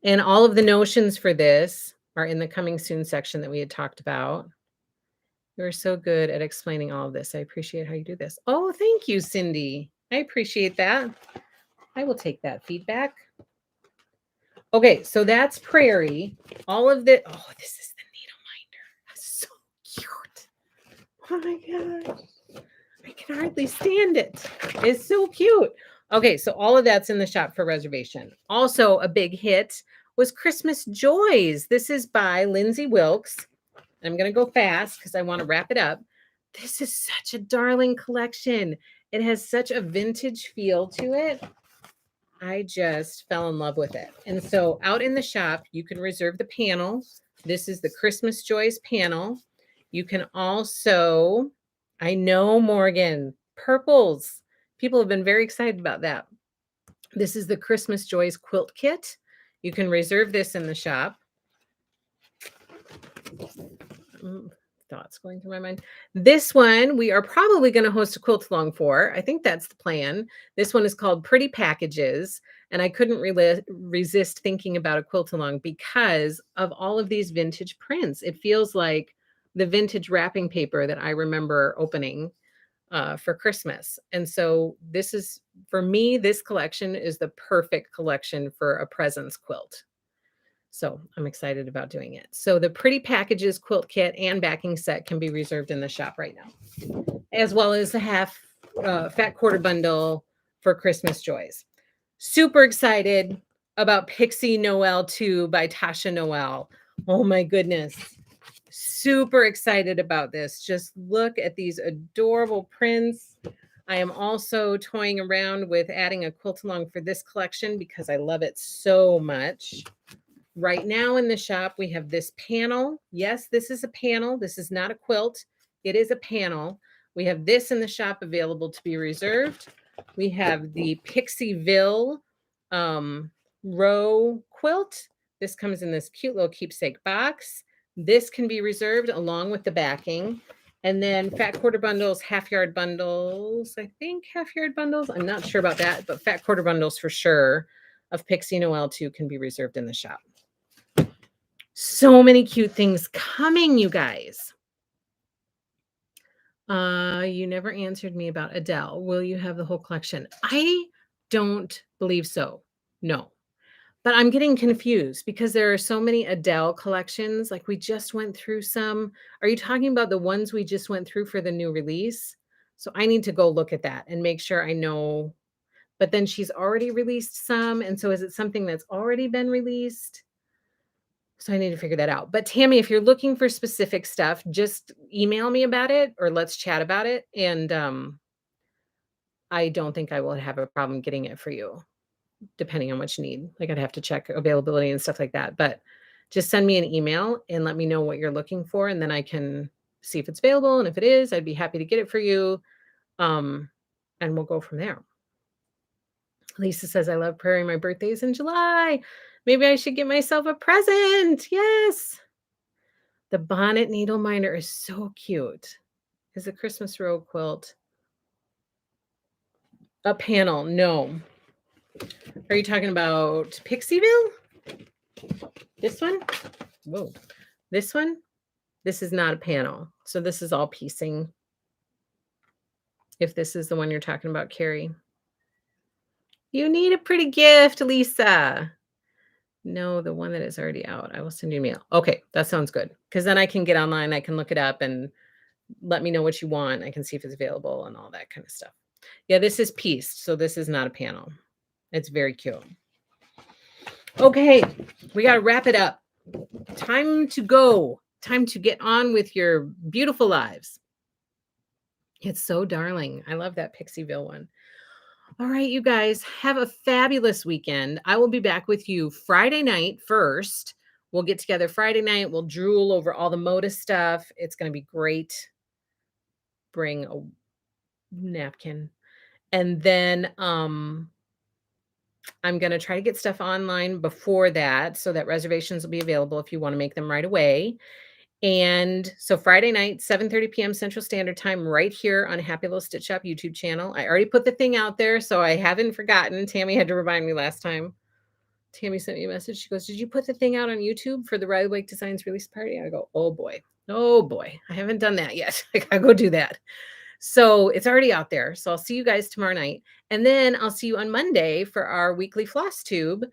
And all of the notions for this are in the coming soon section that we had talked about. You're so good at explaining all of this. I appreciate how you do this. Oh, thank you, Cindy. I appreciate that. I will take that feedback. Okay, so that's Prairie. All of the, oh, this is the needle minder. That's so cute. Oh my gosh. I can hardly stand it. It's so cute. Okay, so all of that's in the shop for reservation. Also, a big hit was Christmas Joys. This is by Lindsay Wilkes. I'm going to go fast because I want to wrap it up. This is such a darling collection. It has such a vintage feel to it. I just fell in love with it. And so out in the shop, you can reserve the panel. This is the Christmas Joys panel. You can also, I know, Morgan, purples. People have been very excited about that. This is the Christmas Joys quilt kit. You can reserve this in the shop. Thoughts going through my mind. This one we are probably going to host a quilt along for. I think that's the plan. This one is called Pretty Packages, and I couldn't resist thinking about a quilt along because of all of these vintage prints. It feels like the vintage wrapping paper that I remember opening for Christmas. And so this is, for me, this collection is the perfect collection for a presents quilt. So I'm excited about doing it. So the Pretty Packages quilt kit and backing set can be reserved in the shop right now, as well as the half fat quarter bundle for Christmas Joys. Super excited about Pixie Noel 2 by Tasha Noel. Oh my goodness. Super excited about this. Just look at these adorable prints. I am also toying around with adding a quilt along for this collection because I love it so much. Right now in the shop, we have this panel. Yes, this is a panel. This is not a quilt. It is a panel. We have this in the shop available to be reserved. We have the Pixieville row quilt. This comes in this cute little keepsake box. This can be reserved along with the backing. And then fat quarter bundles, half yard bundles. I think half yard bundles. I'm not sure about that, but fat quarter bundles for sure of Pixie Noel 2 can be reserved in the shop. So many cute things coming, you guys. You never answered me about Adele. Will you have the whole collection? I don't believe so. No. But I'm getting confused because there are so many Adele collections. Like we just went through some. Are you talking about the ones we just went through for the new release? So I need to go look at that and make sure I know. But then she's already released some, and so is it something that's already been released? So I need to figure that out. But Tammy, if you're looking for specific stuff, just email me about it or let's chat about it. And I don't think I will have a problem getting it for you, depending on what you need. Like I'd have to check availability and stuff like that. But just send me an email and let me know what you're looking for, and then I can see if it's available. And if it is, I'd be happy to get it for you. Um, and we'll go from there. Lisa says, I love prairie. My birthday's in July. Maybe I should get myself a present. Yes. The bonnet needle minder is so cute. Is a Christmas row quilt a panel? No. Are you talking about Pixieville? This one? Whoa. This one? This is not a panel. So this is all piecing. If this is the one you're talking about, Carrie. You need a pretty gift, Lisa. No, the one that is already out. I will send you a mail. Okay, that sounds good. Because then I can get online, I can look it up and let me know what you want. I can see if it's available and all that kind of stuff. Yeah, this is pieced, so this is not a panel. It's very cute. Okay, we got to wrap it up. Time to go. Time to get on with your beautiful lives. It's so darling. I love that Pixieville one. All right, you guys, have a fabulous weekend. I will be back with you Friday night first. We'll get together Friday night. We'll drool over all the Moda stuff. It's going to be great. Bring a napkin. And then I'm going to try to get stuff online before that so that reservations will be available if you want to make them right away. And so Friday night, 7:30 p.m. Central Standard Time, right here on Happy Little Stitch Shop YouTube channel. I already put the thing out there, so I haven't forgotten. Tammy had to remind me last time. Tammy sent me a message. She goes, "Did you put the thing out on YouTube for the Riley Wake Designs release party?" I go, "Oh boy. Oh boy. I haven't done that yet. I gotta go do that." So it's already out there. So I'll see you guys tomorrow night. And then I'll see you on Monday for our weekly floss tube,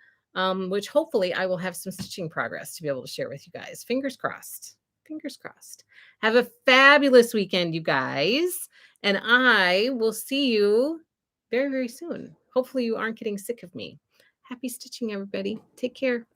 which hopefully I will have some stitching progress to be able to share with you guys. Fingers crossed. Fingers crossed. Have a fabulous weekend, you guys. And I will see you very, very soon. Hopefully you aren't getting sick of me. Happy stitching, everybody. Take care.